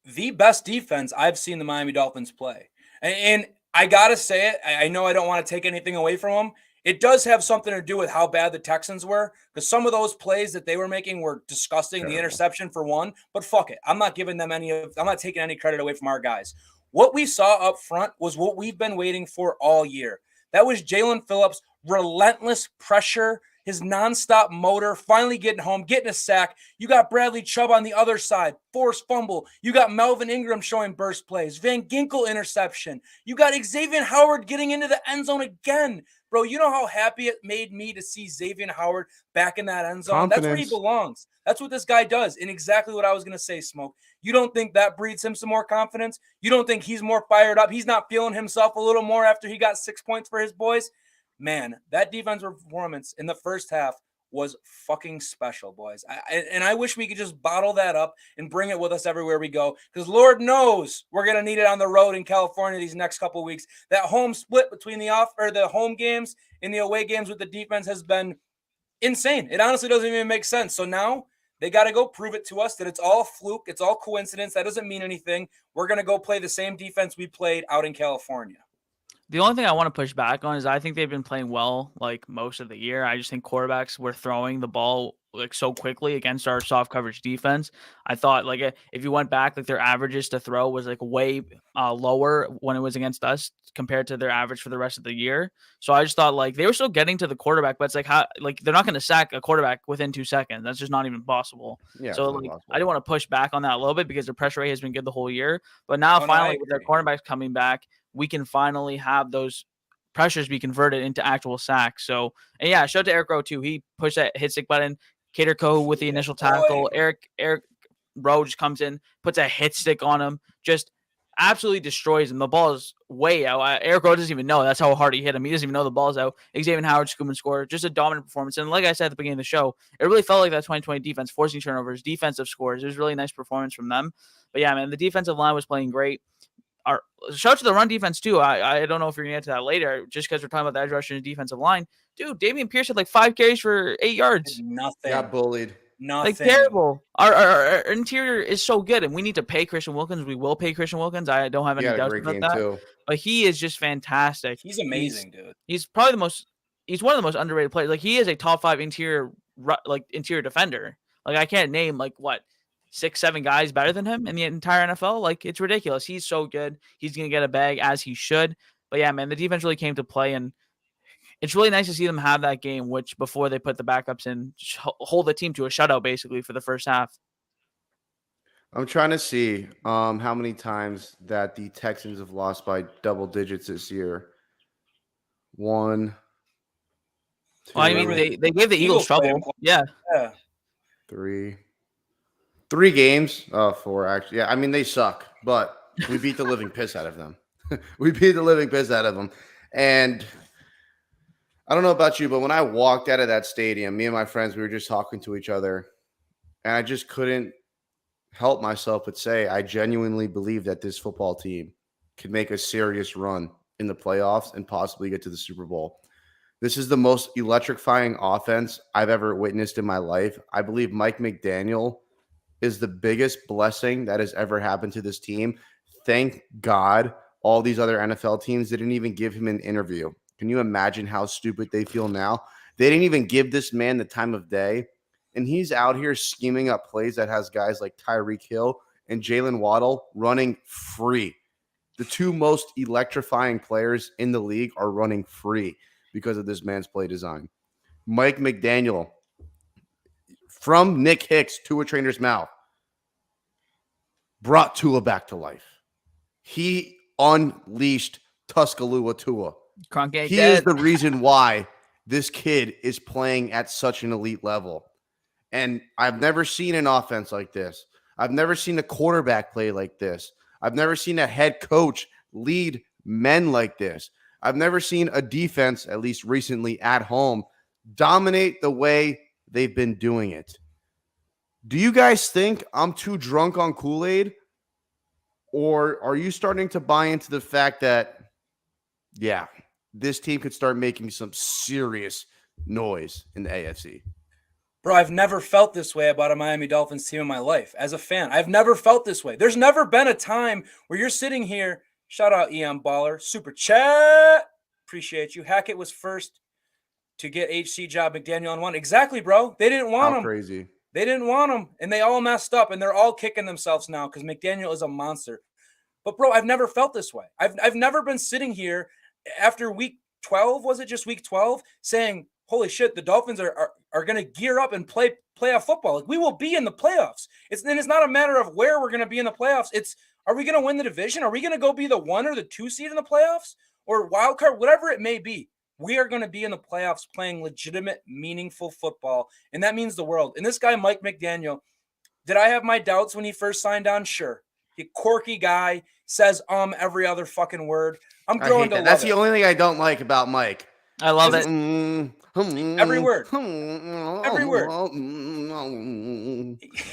S2: the best defense I've seen the Miami Dolphins play. And I got to say it, I know I don't want to take anything away from them. It does have something to do with how bad the Texans were, because some of those plays that they were making were disgusting. Terrible. The interception for one, but fuck it. I'm not taking any credit away from our guys. What we saw up front was what we've been waiting for all year. That was Jalen Phillips' relentless pressure, his nonstop motor, finally getting home, getting a sack. You got Bradley Chubb on the other side, forced fumble. You got Melvin Ingram showing burst plays, Van Ginkel interception. You got Xavier Howard getting into the end zone again. Bro, you know how happy it made me to see Xavier Howard back in that end zone?
S1: Confidence.
S2: That's where he belongs. That's what this guy does. And exactly what I was going to say, Smoke. You don't think that breeds him some more confidence? You don't think he's more fired up? He's not feeling himself a little more after he got 6 points for his boys? Man, that defensive performance in the first half was fucking special, boys. I wish we could just bottle that up and bring it with us everywhere we go, because Lord knows we're going to need it on the road in California these next couple of weeks. That home split between the home games and the away games with the defense has been insane. It honestly doesn't even make sense. So now they got to go prove it to us that it's all fluke. It's all coincidence. That doesn't mean anything. We're going to go play the same defense we played out in California.
S3: The only thing I want to push back on is I think they've been playing well like most of the year. I just think quarterbacks were throwing the ball like so quickly against our soft coverage defense. I thought like if you went back, like their averages to throw was like way lower when it was against us compared to their average for the rest of the year. So I just thought like they were still getting to the quarterback, but it's like how like they're not going to sack a quarterback within 2 seconds. That's just not even possible.
S1: Yeah,
S3: so like I didn't want to push back on that a little bit because their pressure rate has been good the whole year. But now finally with their cornerbacks coming back, we can finally have those pressures be converted into actual sacks. So, and yeah, shout out to Eric Rowe too. He pushed that hit stick button. Cater Coe with the initial tackle. Eric Rowe just comes in, puts a hit stick on him, just absolutely destroys him. The ball is way out. Eric Rowe doesn't even know. That's how hard he hit him. He doesn't even know the ball's out. Xavier Howard scoop and score. Just a dominant performance. And like I said at the beginning of the show, it really felt like that 2020 defense, forcing turnovers, defensive scores. It was really nice performance from them. But yeah, man, the defensive line was playing great. Our shout out to the run defense too. I don't know if you're gonna get to that later, just because we're talking about the edge rusher and defensive line. Dude, Dameon Pierce had like 5 carries for 8 yards.
S2: Nothing.
S1: Got bullied.
S2: Nothing.
S3: Like terrible. Our interior is so good, and we need to pay Christian Wilkins. We will pay Christian Wilkins. I don't have any doubts about that. Too. But he is just fantastic.
S2: He's amazing, dude.
S3: He's probably he's one of the most underrated players. Like he is a top 5 interior defender. Like I can't name like what 6-7 guys better than him in the entire NFL. Like it's ridiculous. He's so good. He's gonna get a bag as he should. But yeah, man, the defense really came to play, and it's really nice to see them have that game, which before they put the backups in, hold the team to a shutout basically for the first half.
S1: I'm trying to see how many times that the Texans have lost by double digits this year. 1, 2.
S3: Well, I mean, they gave the Eagles trouble. Yeah.
S1: 3 games. 4 actually. Yeah, I mean they suck, but we beat the living piss out of them. We beat the living piss out of them, and I don't know about you, but when I walked out of that stadium, me and my friends, we were just talking to each other, and I just couldn't help myself but say I genuinely believe that this football team could make a serious run in the playoffs and possibly get to the Super Bowl. This is the most electrifying offense I've ever witnessed in my life. I believe Mike McDaniel is the biggest blessing that has ever happened to this team. Thank God all these other NFL teams didn't even give him an interview. Can you imagine how stupid they feel now? They didn't even give this man the time of day, and he's out here scheming up plays that has guys like Tyreek Hill and Jalen Waddle running free. The 2 most electrifying players in the league are running free because of this man's play design. Mike McDaniel, from Nick Hicks to a trainer's mouth, brought Tua back to life. He unleashed Tuscaloosa Tua.
S3: Crunk ain't
S1: He
S3: dead.
S1: is the reason why this kid is playing at such an elite level. And I've never seen an offense like this. I've never seen a quarterback play like this. I've never seen a head coach lead men like this. I've never seen a defense, at least recently at home, dominate the way they've been doing it. Do you guys think I'm too drunk on Kool-Aid? Or are you starting to buy into the fact that, yeah, this team could start making some serious noise in the AFC?
S2: Bro, I've never felt this way about a Miami Dolphins team in my life. As a fan, I've never felt this way. There's never been a time where you're sitting here. Shout out EM Baller. Super chat. Appreciate you. Hackett was first to get HC job. McDaniel on one. Exactly, bro. They didn't want him.
S1: Crazy.
S2: They didn't want him. And they all messed up. And they're all kicking themselves now because McDaniel is a monster. But, bro, I've never felt this way. I've never been sitting here after week 12, was it just week 12, saying, holy shit, the Dolphins are going to gear up and play playoff football. Like, we will be in the playoffs. It's not a matter of where we're going to be in the playoffs. It's, are we going to win the division? Are we going to go be the 1 or the 2 seed in the playoffs or wild card, whatever it may be? We are going to be in the playoffs playing legitimate, meaningful football, and that means the world. And this guy, Mike McDaniel, did I have my doubts when he first signed on? Sure. He quirky guy, says every other fucking word. I'm growing to love it.
S1: That's the only thing I don't like about Mike.
S3: I love it.
S2: Every word. Every word.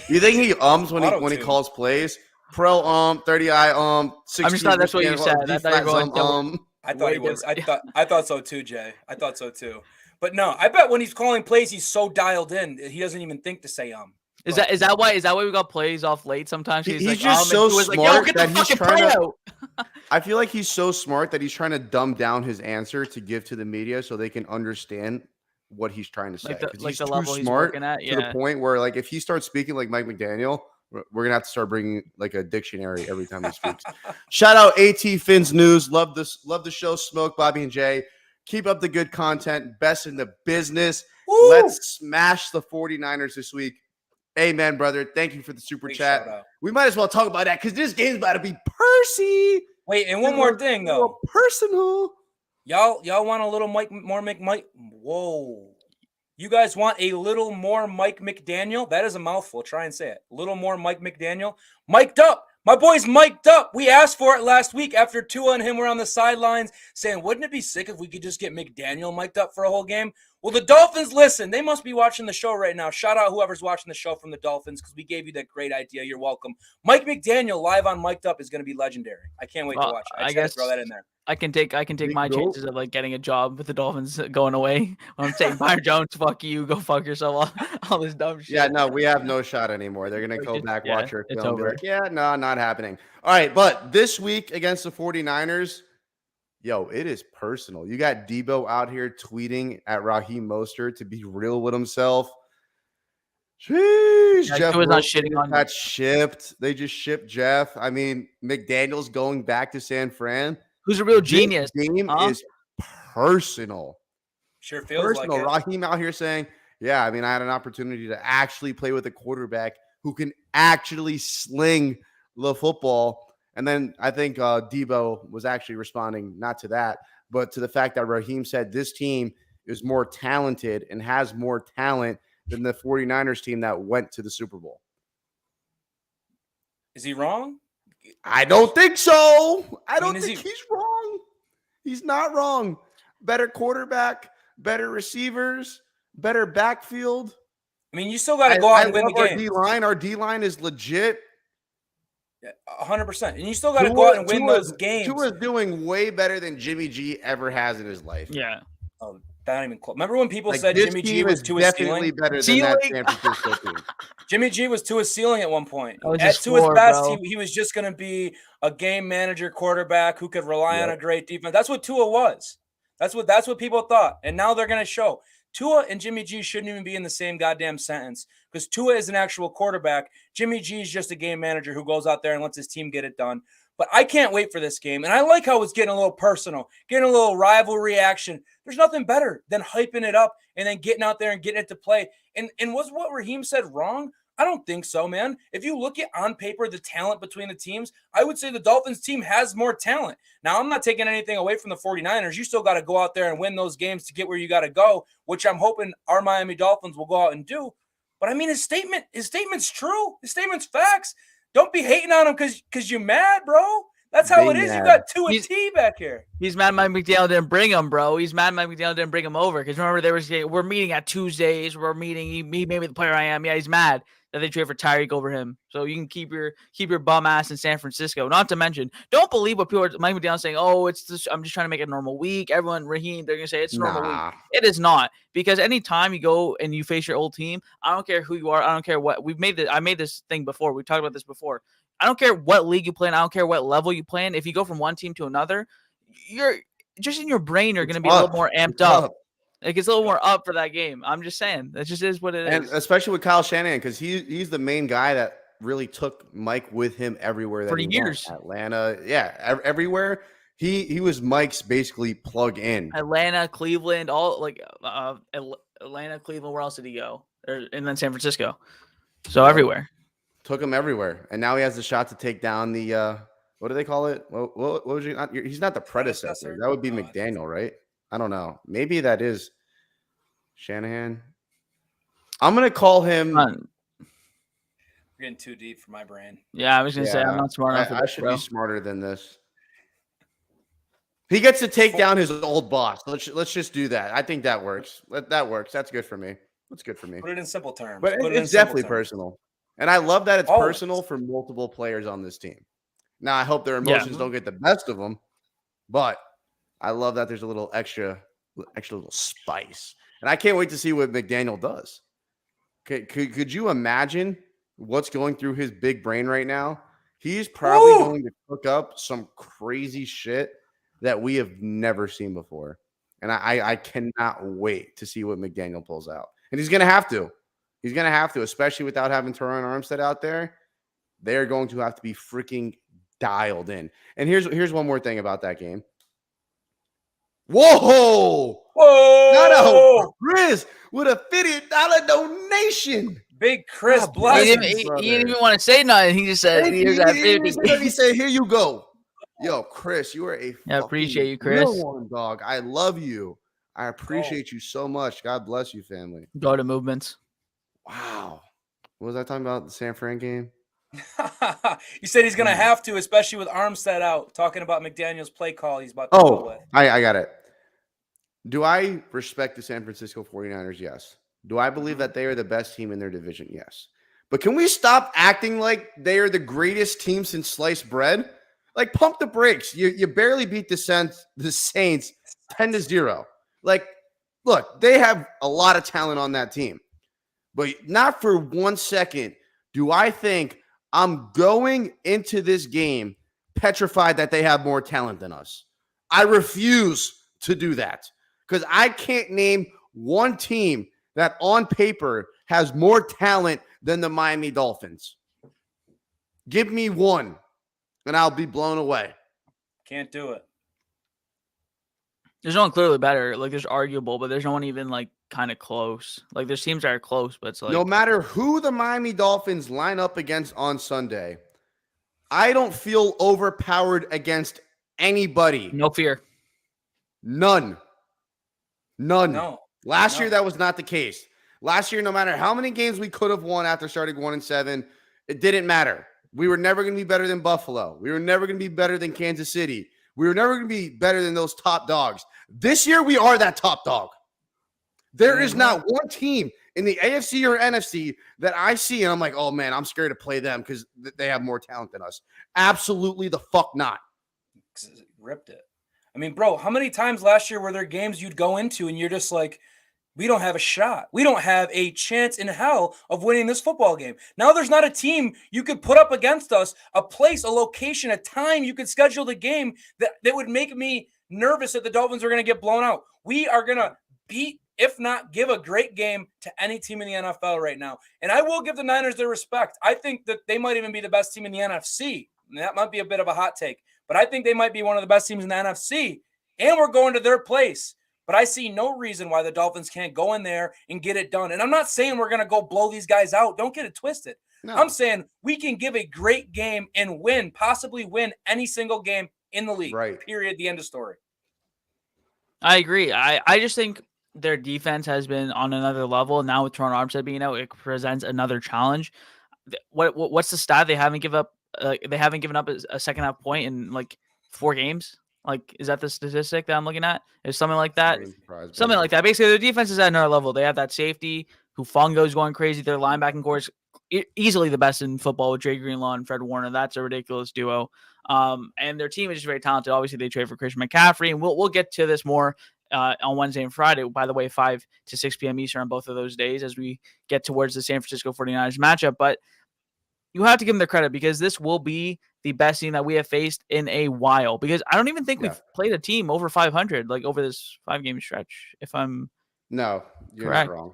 S1: You think he when he calls plays? Pro 30 I 60.
S3: I'm just glad that's what you said. I thought you were going
S2: I thought he was. I thought so too, Jay. I thought so too. But no, I bet when he's calling plays, he's so dialed in, he doesn't even think to say
S3: Is that why we got plays off late sometimes?
S1: He's
S3: like,
S1: just so smart
S3: like,
S1: that he's trying to. I feel like he's so smart that he's trying to dumb down his answer to give to the media so they can understand what he's trying to say. He's
S3: the
S1: too
S3: level he's
S1: smart
S3: working at,
S1: to the point where, like, if he starts speaking like Mike McDaniel, we're gonna have to start bringing like a dictionary every time he speaks. Shout out AT Fins News. Love the show. Smoke, Bobby and Jay. Keep up the good content. Best in the business. Woo! Let's smash the 49ers this week. Amen, brother. Thank you for the super chat. We might as well talk about that because this game's about to be Percy.
S2: Wait, and one more thing though.
S1: Personal.
S2: Y'all want a little Mike. Whoa. You guys want a little more Mike McDaniel? That is a mouthful. Try and say it. A little more Mike McDaniel. Mic'd up. My boy's mic'd up. We asked for it last week after Tua and him were on the sidelines saying, wouldn't it be sick if we could just get McDaniel mic'd up for a whole game? Well, the Dolphins, listen, they must be watching the show right now. Shout out whoever's watching the show from the Dolphins because we gave you that great idea. You're welcome. Mike McDaniel live on Mic'd Up is going to be legendary. I can't wait to watch it. I guess throw that in there.
S3: I can take my chances of like getting a job with the Dolphins going away. I'm saying Byron Jones, fuck you, go fuck yourself. All this dumb shit.
S1: Yeah, no, we have no shot anymore. They're gonna go back, watch your film, and be like, yeah, no, not happening. All right, but this week against the 49ers, yo, it is personal. You got Debo out here tweeting at Raheem Mostert to be real with himself. Jeez,
S3: Yeah,
S1: Jeff
S3: was not shitting on
S1: got shipped. They just shipped Jeff. I mean, McDaniel's going back to San Fran.
S3: Who's a real genius?
S1: This game is personal.
S2: Sure feels
S1: personal.
S2: Like it.
S1: Raheem out here saying, yeah, I mean, I had an opportunity to actually play with a quarterback who can actually sling the football. And then I think Debo was actually responding not to that, but to the fact that Raheem said this team is more talented and has more talent than the 49ers team that went to the Super Bowl.
S2: Is he wrong?
S1: I don't think so. I don't think
S2: he's
S1: wrong. He's not wrong. Better quarterback, better receivers, better backfield.
S2: I mean, you still got to go out and win the game.
S1: Our D-line is legit.
S2: 100%. And you still got to go out and win those games.
S1: Tua's doing way better than Jimmy G ever has in his life.
S3: Yeah.
S2: Oh, not even close. Remember when people said Jimmy G was Tua's ceiling?
S1: Better than that San Francisco team.
S2: Jimmy G was Tua's ceiling at one point.
S3: At
S2: Tua's best, he was just going to be a game manager quarterback who could rely on a great defense. That's what Tua was. That's what people thought. And now they're going to show. Tua and Jimmy G shouldn't even be in the same goddamn sentence because Tua is an actual quarterback. Jimmy G is just a game manager who goes out there and lets his team get it done. But I can't wait for this game. And I like how it's getting a little personal, getting a little rivalry action. There's nothing better than hyping it up and then getting out there and getting it to play. And was what Raheem said wrong? I don't think so, man. If you look at on paper the talent between the teams, I would say the Dolphins team has more talent. Now, I'm not taking anything away from the 49ers. You still got to go out there and win those games to get where you got to go, which I'm hoping our Miami Dolphins will go out and do. But I mean, his statement's true. His statement's facts. Don't be hating on him because you're mad, bro. That's how it is. You got two and T back here.
S3: He's mad Mike McDaniel didn't bring him, bro. He's mad Mike McDaniel didn't bring him over. Because remember, we're meeting at Tuesdays. We're meeting. He made me the player I am. Yeah, he's mad that they trade for Tyreek over him. So you can keep your bum ass in San Francisco. Not to mention, don't believe what people are Mike McDaniel saying. Oh, I'm just trying to make it a normal week. Everyone, Raheem, they're gonna say it's a normal week. It is not, because anytime you go and you face your old team, I don't care who you are. I don't care what I made this thing before. We talked about this before. I don't care what league you play in. I don't care what level you play in. If you go from one team to another, you're just in your brain. You're going to be a little more amped up. Like, it's a little more up for that game. I'm just saying. That just is what it is.
S1: And especially with Kyle Shanahan, because he's the main guy that really took Mike with him everywhere.
S3: For years.
S1: Atlanta. Yeah, everywhere. He was Mike's basically plug in.
S3: Atlanta, Cleveland, Atlanta, Cleveland. Where else did he go? And then San Francisco. So everywhere.
S1: Took him everywhere, and now he has the shot to take down the what do they call it? What was he? He's not the predecessor. That would be McDaniel, right? I don't know. Maybe that is Shanahan. I'm gonna call him.
S2: We're getting too deep for my brain.
S3: Yeah, I was gonna say I'm not smart enough.
S1: I should be smarter than this. He gets to take down his old boss. Let's just do that. I think that works. That works. That's good for me. That's good for me.
S2: Put it in simple terms.
S1: But it's definitely personal. And I love that it's personal for multiple players on this team. Now, I hope their emotions don't get the best of them, but I love that there's a little extra little spice. And I can't wait to see what McDaniel does. Could you imagine what's going through his big brain right now? He's probably going to cook up some crazy shit that we have never seen before. And I cannot wait to see what McDaniel pulls out. And he's going to have to. He's going to have to, especially without having Teron Armstead out there. They're going to have to be freaking dialed in. And here's one more thing about that game. Whoa! Shout out Chris with a $50 donation.
S2: Big Chris, bless
S3: him. He didn't even want to say nothing. He just said, "Here's that 50."
S1: He said, "Here you go." Yo, Chris, you are a
S3: appreciate you, Chris.
S1: One, dog. I love you. I appreciate you so much. God bless you, family.
S3: Go to movements.
S1: Wow. What was I talking about? The San Fran game?
S2: You said he's going to have to, especially with Armstead out, talking about McDaniel's play call he's about to go with.
S1: I got it. Do I respect the San Francisco 49ers? Yes. Do I believe that they are the best team in their division? Yes. But can we stop acting like they are the greatest team since sliced bread? Like, pump the brakes. You barely beat the Saints 10-0. Like, look, they have a lot of talent on that team. But not for 1 second do I think I'm going into this game petrified that they have more talent than us. I refuse to do that because I can't name one team that on paper has more talent than the Miami Dolphins. Give me one, and I'll be blown away.
S2: Can't do it.
S3: There's no one clearly better. Like, there's arguable, but there's no one even, like, kind of close. Like, there's teams that are close, but it's like...
S1: No matter who the Miami Dolphins line up against on Sunday, I don't feel overpowered against anybody.
S3: No fear.
S1: None.
S2: No.
S1: Last year, that was not the case. Last year, no matter how many games we could have won after starting 1-7, it didn't matter. We were never going to be better than Buffalo. We were never going to be better than Kansas City. We were never going to be better than those top dogs. This year, we are that top dog. There is not one team in the AFC or NFC that I see, and I'm like, oh, man, I'm scared to play them because they have more talent than us. Absolutely the fuck not.
S2: Ripped it. I mean, bro, how many times last year were there games you'd go into and you're just like, we don't have a shot. We don't have a chance in hell of winning this football game. Now there's not a team you could put up against us, a place, a location, a time you could schedule the game that would make me nervous that the Dolphins are going to get blown out. We are going to beat, if not give a great game to any team in the NFL right now. And I will give the Niners their respect. I think that they might even be the best team in the NFC. And that might be a bit of a hot take, but I think they might be one of the best teams in the NFC. And we're going to their place. But I see no reason why the Dolphins can't go in there and get it done. And I'm not saying we're going to go blow these guys out. Don't get it twisted.
S1: No.
S2: I'm saying we can give a great game and win, possibly win any single game in the league.
S1: Right.
S2: Period. The end of story.
S3: I agree. I just think their defense has been on another level. And now with Teron Armstead being out, it presents another challenge. What's the stat? They haven't given up a second half point in like 4 games. Like, is that the statistic that I'm looking at? Is something like that? Something like that. Basically, their defense is at another level. They have that safety. Hufungo's going crazy. Their linebacking core is easily the best in football with Dre Greenlaw and Fred Warner. That's a ridiculous duo. And their team is just very talented. Obviously, they trade for Christian McCaffrey, and we'll get to this more on Wednesday and Friday. By the way, 5 to 6 p.m. Eastern on both of those days as we get towards the San Francisco 49ers matchup. But you have to give them the credit because this will be the best team that we have faced in a while. Because I don't even think we've played a team over 500 like over this 5-game stretch. If I'm
S1: you're
S3: correct.
S1: not wrong.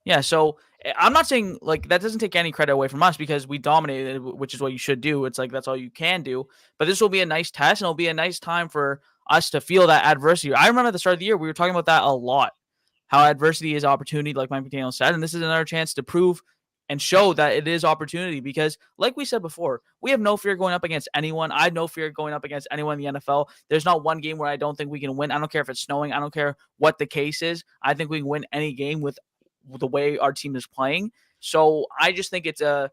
S3: Yeah, so I'm not saying like that doesn't take any credit away from us because we dominated, which is what you should do. It's like that's all you can do. But this will be a nice test, and it'll be a nice time for us to feel that adversity. I remember at the start of the year we were talking about that a lot. How adversity is opportunity, like Mike McDaniel said, and this is another chance to prove and show that it is opportunity because, like we said before, we have no fear going up against anyone. I have no fear going up against anyone in the NFL. There's not one game where I don't think we can win. I don't care if it's snowing. I don't care what the case is. I think we can win any game with the way our team is playing. So I just think it's one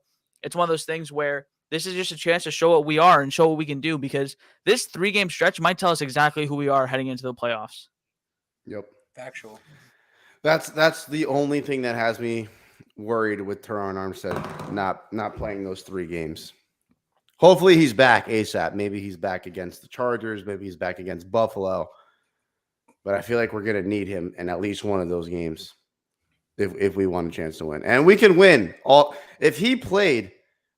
S3: of those things where this is just a chance to show what we are and show what we can do because this 3-game stretch might tell us exactly who we are heading into the playoffs.
S1: Yep.
S2: Factual.
S1: That's the only thing that has me worried with Teron Armstead not playing those 3 games. Hopefully he's back ASAP. Maybe he's back against the Chargers. Maybe he's back against Buffalo. But I feel like we're going to need him in at least one of those games if we want a chance to win. And we can win all. If he played,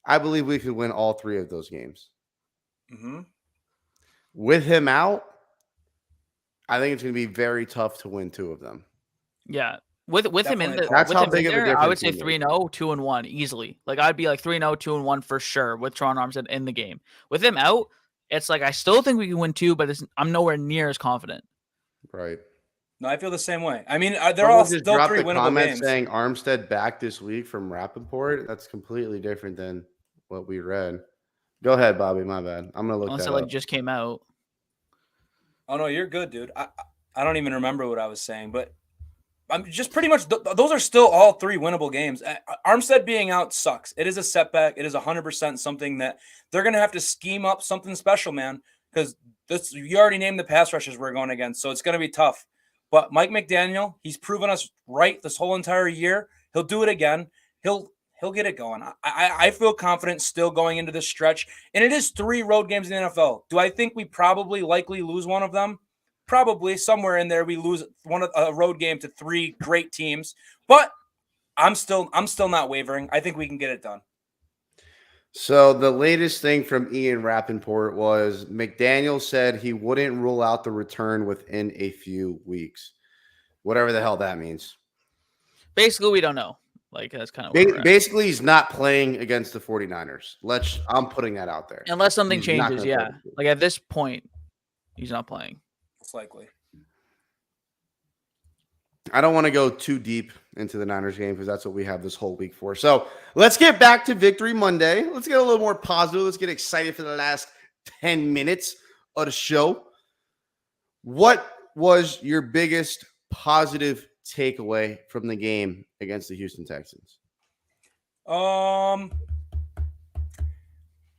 S1: I believe we could win all 3 of those games.
S2: Mm-hmm.
S1: With him out, I think it's going to be very tough to win 2 of them.
S3: Yeah. With him in the,
S1: that's
S3: with
S1: how
S3: him
S1: big
S3: in
S1: of a
S3: there, I would
S1: difference
S3: say
S1: he
S3: 3-0, 2-1 easily. Like I'd be like 3-0, 2-1 for sure with Teron Armstead in the game. With him out, it's like I still think we can win 2, but I'm nowhere near as confident.
S1: Right.
S2: No, I feel the same way. I mean, they're all still 3 winnable games.
S1: Saying Armstead back this week from Rappaport. That's completely different than what we read. Go ahead, Bobby. My bad. I'm gonna look
S3: Unless
S1: that
S3: it
S1: up.
S3: just came out.
S2: Oh no, you're good, dude. I don't even remember what I was saying, but I'm just pretty much those are still all 3 winnable games. Armstead being out sucks. It is a setback. It is 100% something that they're gonna have to scheme up something special, man. Because you already named the pass rushers we're going against, so it's gonna be tough. But Mike McDaniel, he's proven us right this whole entire year. He'll do it again. He'll get it going. I feel confident still going into this stretch. And it is 3 road games in the NFL. Do I think we probably likely lose one of them? Probably somewhere in there we lose a road game to 3 great teams. But I'm still not wavering. I think we can get it done.
S1: So the latest thing from Ian Rappaport was McDaniel said he wouldn't rule out the return within a few weeks. Whatever the hell that means.
S3: Basically, we don't know. Like that's kind of
S1: basically he's not playing against the 49ers. I'm putting that out there.
S3: Unless something changes, yeah. Like at this point, he's not playing.
S2: It's likely.
S1: I don't want to go too deep into the Niners game because that's what we have this whole week for. So let's get back to Victory Monday. Let's get a little more positive. Let's get excited for the last 10 minutes of the show. What was your biggest positive takeaway from the game against the Houston Texans?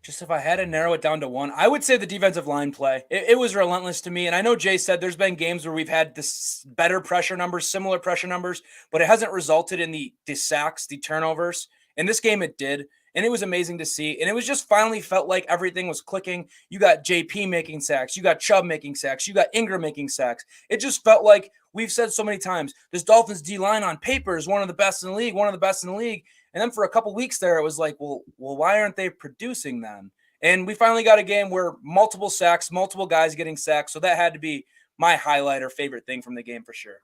S2: Just if I had to narrow it down to one, I would say the defensive line play. It was relentless to me. And I know Jay said there's been games where we've had this better pressure numbers, similar pressure numbers, but it hasn't resulted in the sacks, the turnovers. In this game, it did. And it was amazing to see. And it was just finally felt like everything was clicking. You got JP making sacks. You got Chubb making sacks. You got Ingram making sacks. It just felt like we've said so many times, this Dolphins D-line on paper is one of the best in the league, And then for a couple weeks there, it was like, well, why aren't they producing then? And we finally got a game where multiple sacks, multiple guys getting sacked. So that had to be my highlight or favorite thing from the game for sure.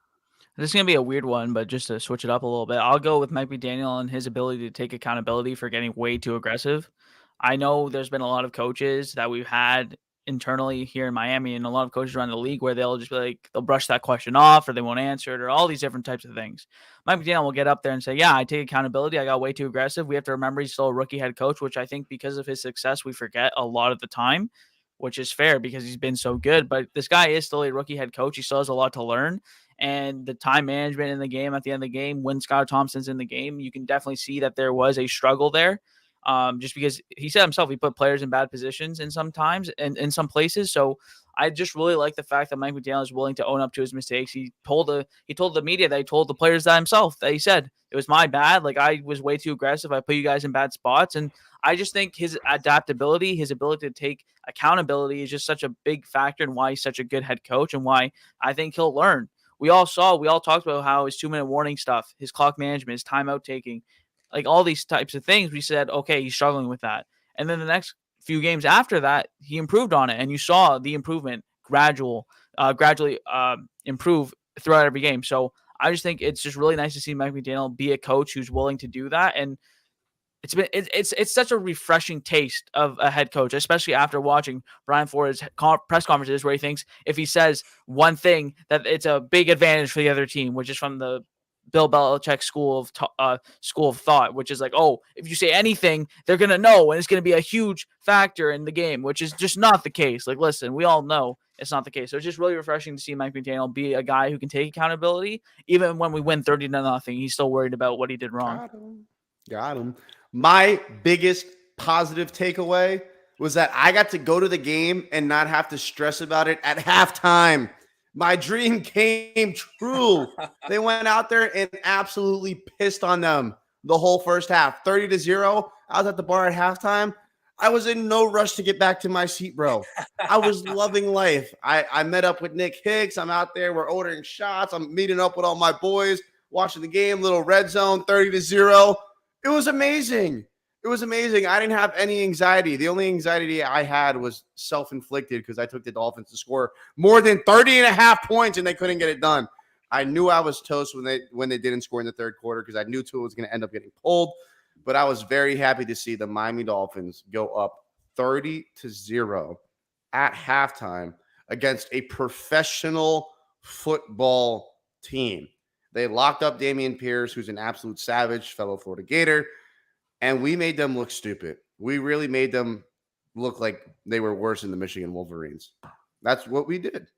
S3: This is going to be a weird one, but just to switch it up a little bit, I'll go with Mike McDaniel and his ability to take accountability for getting way too aggressive. I know there's been a lot of coaches that we've had internally here in Miami and a lot of coaches around the league where they'll just be like, they'll brush that question off or they won't answer it or all these different types of things. Mike McDaniel will get up there and say, yeah, I take accountability. I got way too aggressive. We have to remember he's still a rookie head coach, which I think because of his success, we forget a lot of the time, which is fair because he's been so good. But this guy is still a rookie head coach. He still has a lot to learn. And the time management in the game at the end of the game, when Scott Thompson's in the game, you can definitely see that there was a struggle there. Just because he said himself, he put players in bad positions in some times and in some places. So I just really like the fact that Mike McDaniel is willing to own up to his mistakes. He told the media that he told the players that himself, that he said, it was my bad. Like, I was way too aggressive. I put you guys in bad spots. And I just think his adaptability, his ability to take accountability is just such a big factor in why he's such a good head coach and why I think he'll learn. We all talked about how his 2-minute warning stuff, his clock management, his timeout taking, like all these types of things. We said, okay, he's struggling with that. And then the next few games after that, he improved on it. And you saw the improvement gradually improve throughout every game. So I just think it's just really nice to see Mike McDaniel be a coach who's willing to do that. And it's such a refreshing taste of a head coach, especially after watching Brian Flores' press conferences where he thinks if he says one thing that it's a big advantage for the other team, which is from the Bill Belichick school of thought, which is like, oh, if you say anything, they're going to know, and it's going to be a huge factor in the game, which is just not the case. Like, listen, we all know it's not the case. So it's just really refreshing to see Mike McDaniel be a guy who can take accountability. Even when we win 30-0, he's still worried about what he did wrong.
S1: Got him. My biggest positive takeaway was that I got to go to the game and not have to stress about it at halftime. My dream came true. They went out there and absolutely pissed on them the whole first half. 30-0. I was at the bar at halftime. I was in no rush to get back to my seat, bro. I was loving life. I met up with Nick Hicks. I'm out there. We're ordering shots. I'm meeting up with all my boys, watching the game, little red zone, 30-0. It was amazing. It was amazing. I didn't have any anxiety. The only anxiety I had was self-inflicted because I took the Dolphins to score more than 30.5 points and they couldn't get it done. I knew I was toast when they didn't score in the third quarter because I knew Tua was going to end up getting pulled. But I was very happy to see the Miami Dolphins go up 30-0 at halftime against a professional football team. They locked up Dameon Pierce, who's an absolute savage, fellow Florida Gator, and we made them look stupid. We really made them look like they were worse than the Michigan Wolverines. That's what we did.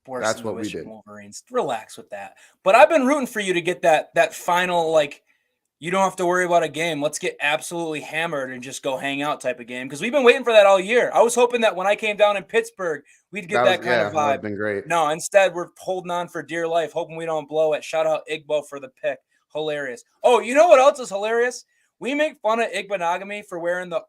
S2: That's what we did. Wolverines. Relax with that. But I've been rooting for you to get that final, like, you don't have to worry about a game. Let's get absolutely hammered and just go hang out type of game. Because we've been waiting for that all year. I was hoping that when I came down in Pittsburgh, we'd get that kind of vibe. That would have been great. No, instead we're holding on for dear life, hoping we don't blow it. Shout out Igbo for the pick. Hilarious. Oh, you know what else is hilarious? We make fun of Igbanagami for wearing the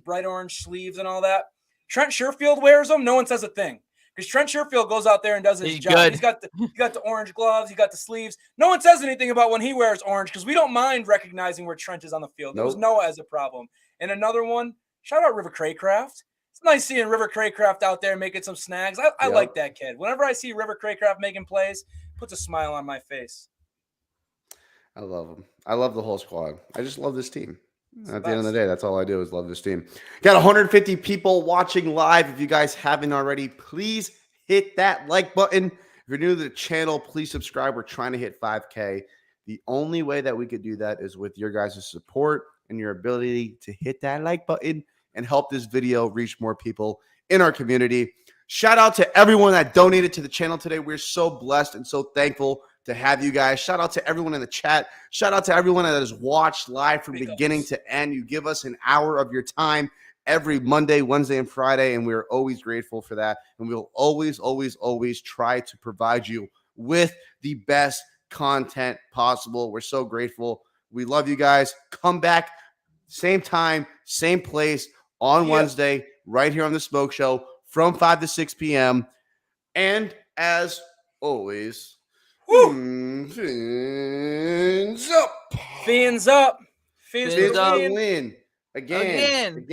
S2: bright orange sleeves and all that. Trent Sherfield wears them. No one says a thing. Because Trent Sherfield goes out there and does his job. Good. He's got the orange gloves. He got the sleeves. No one says anything about when he wears orange because we don't mind recognizing where Trent is on the field. Nope. There was Noah as a problem. And another one, shout out River Craycraft. It's nice seeing River Craycraft out there making some snags. I like that kid. Whenever I see River Craycraft making plays, it puts a smile on my face.
S1: I love him. I love the whole squad. I just love this team. At the end of the day, that's all I do is love this team. Got 150 people watching live. If you guys haven't already, please hit that like button. If you're new to the channel, please subscribe. We're trying to hit 5K. The only way that we could do that is with your guys' support and your ability to hit that like button and help this video reach more people in our community. Shout out to everyone that donated to the channel today. We're so blessed and so thankful to have you guys. Shout out to everyone in the chat. Shout out to everyone that has watched live from beginning to end. You give us an hour of your time every Monday, Wednesday, and Friday, and we're always grateful for that. And we'll always, always, always try to provide you with the best content possible. We're so grateful. We love you guys. Come back, same time, same place on Wednesday, right here on The Smoke Show from 5 to 6 p.m. And as always, fins up.
S2: Fins up.
S1: Fins up. Win. Again.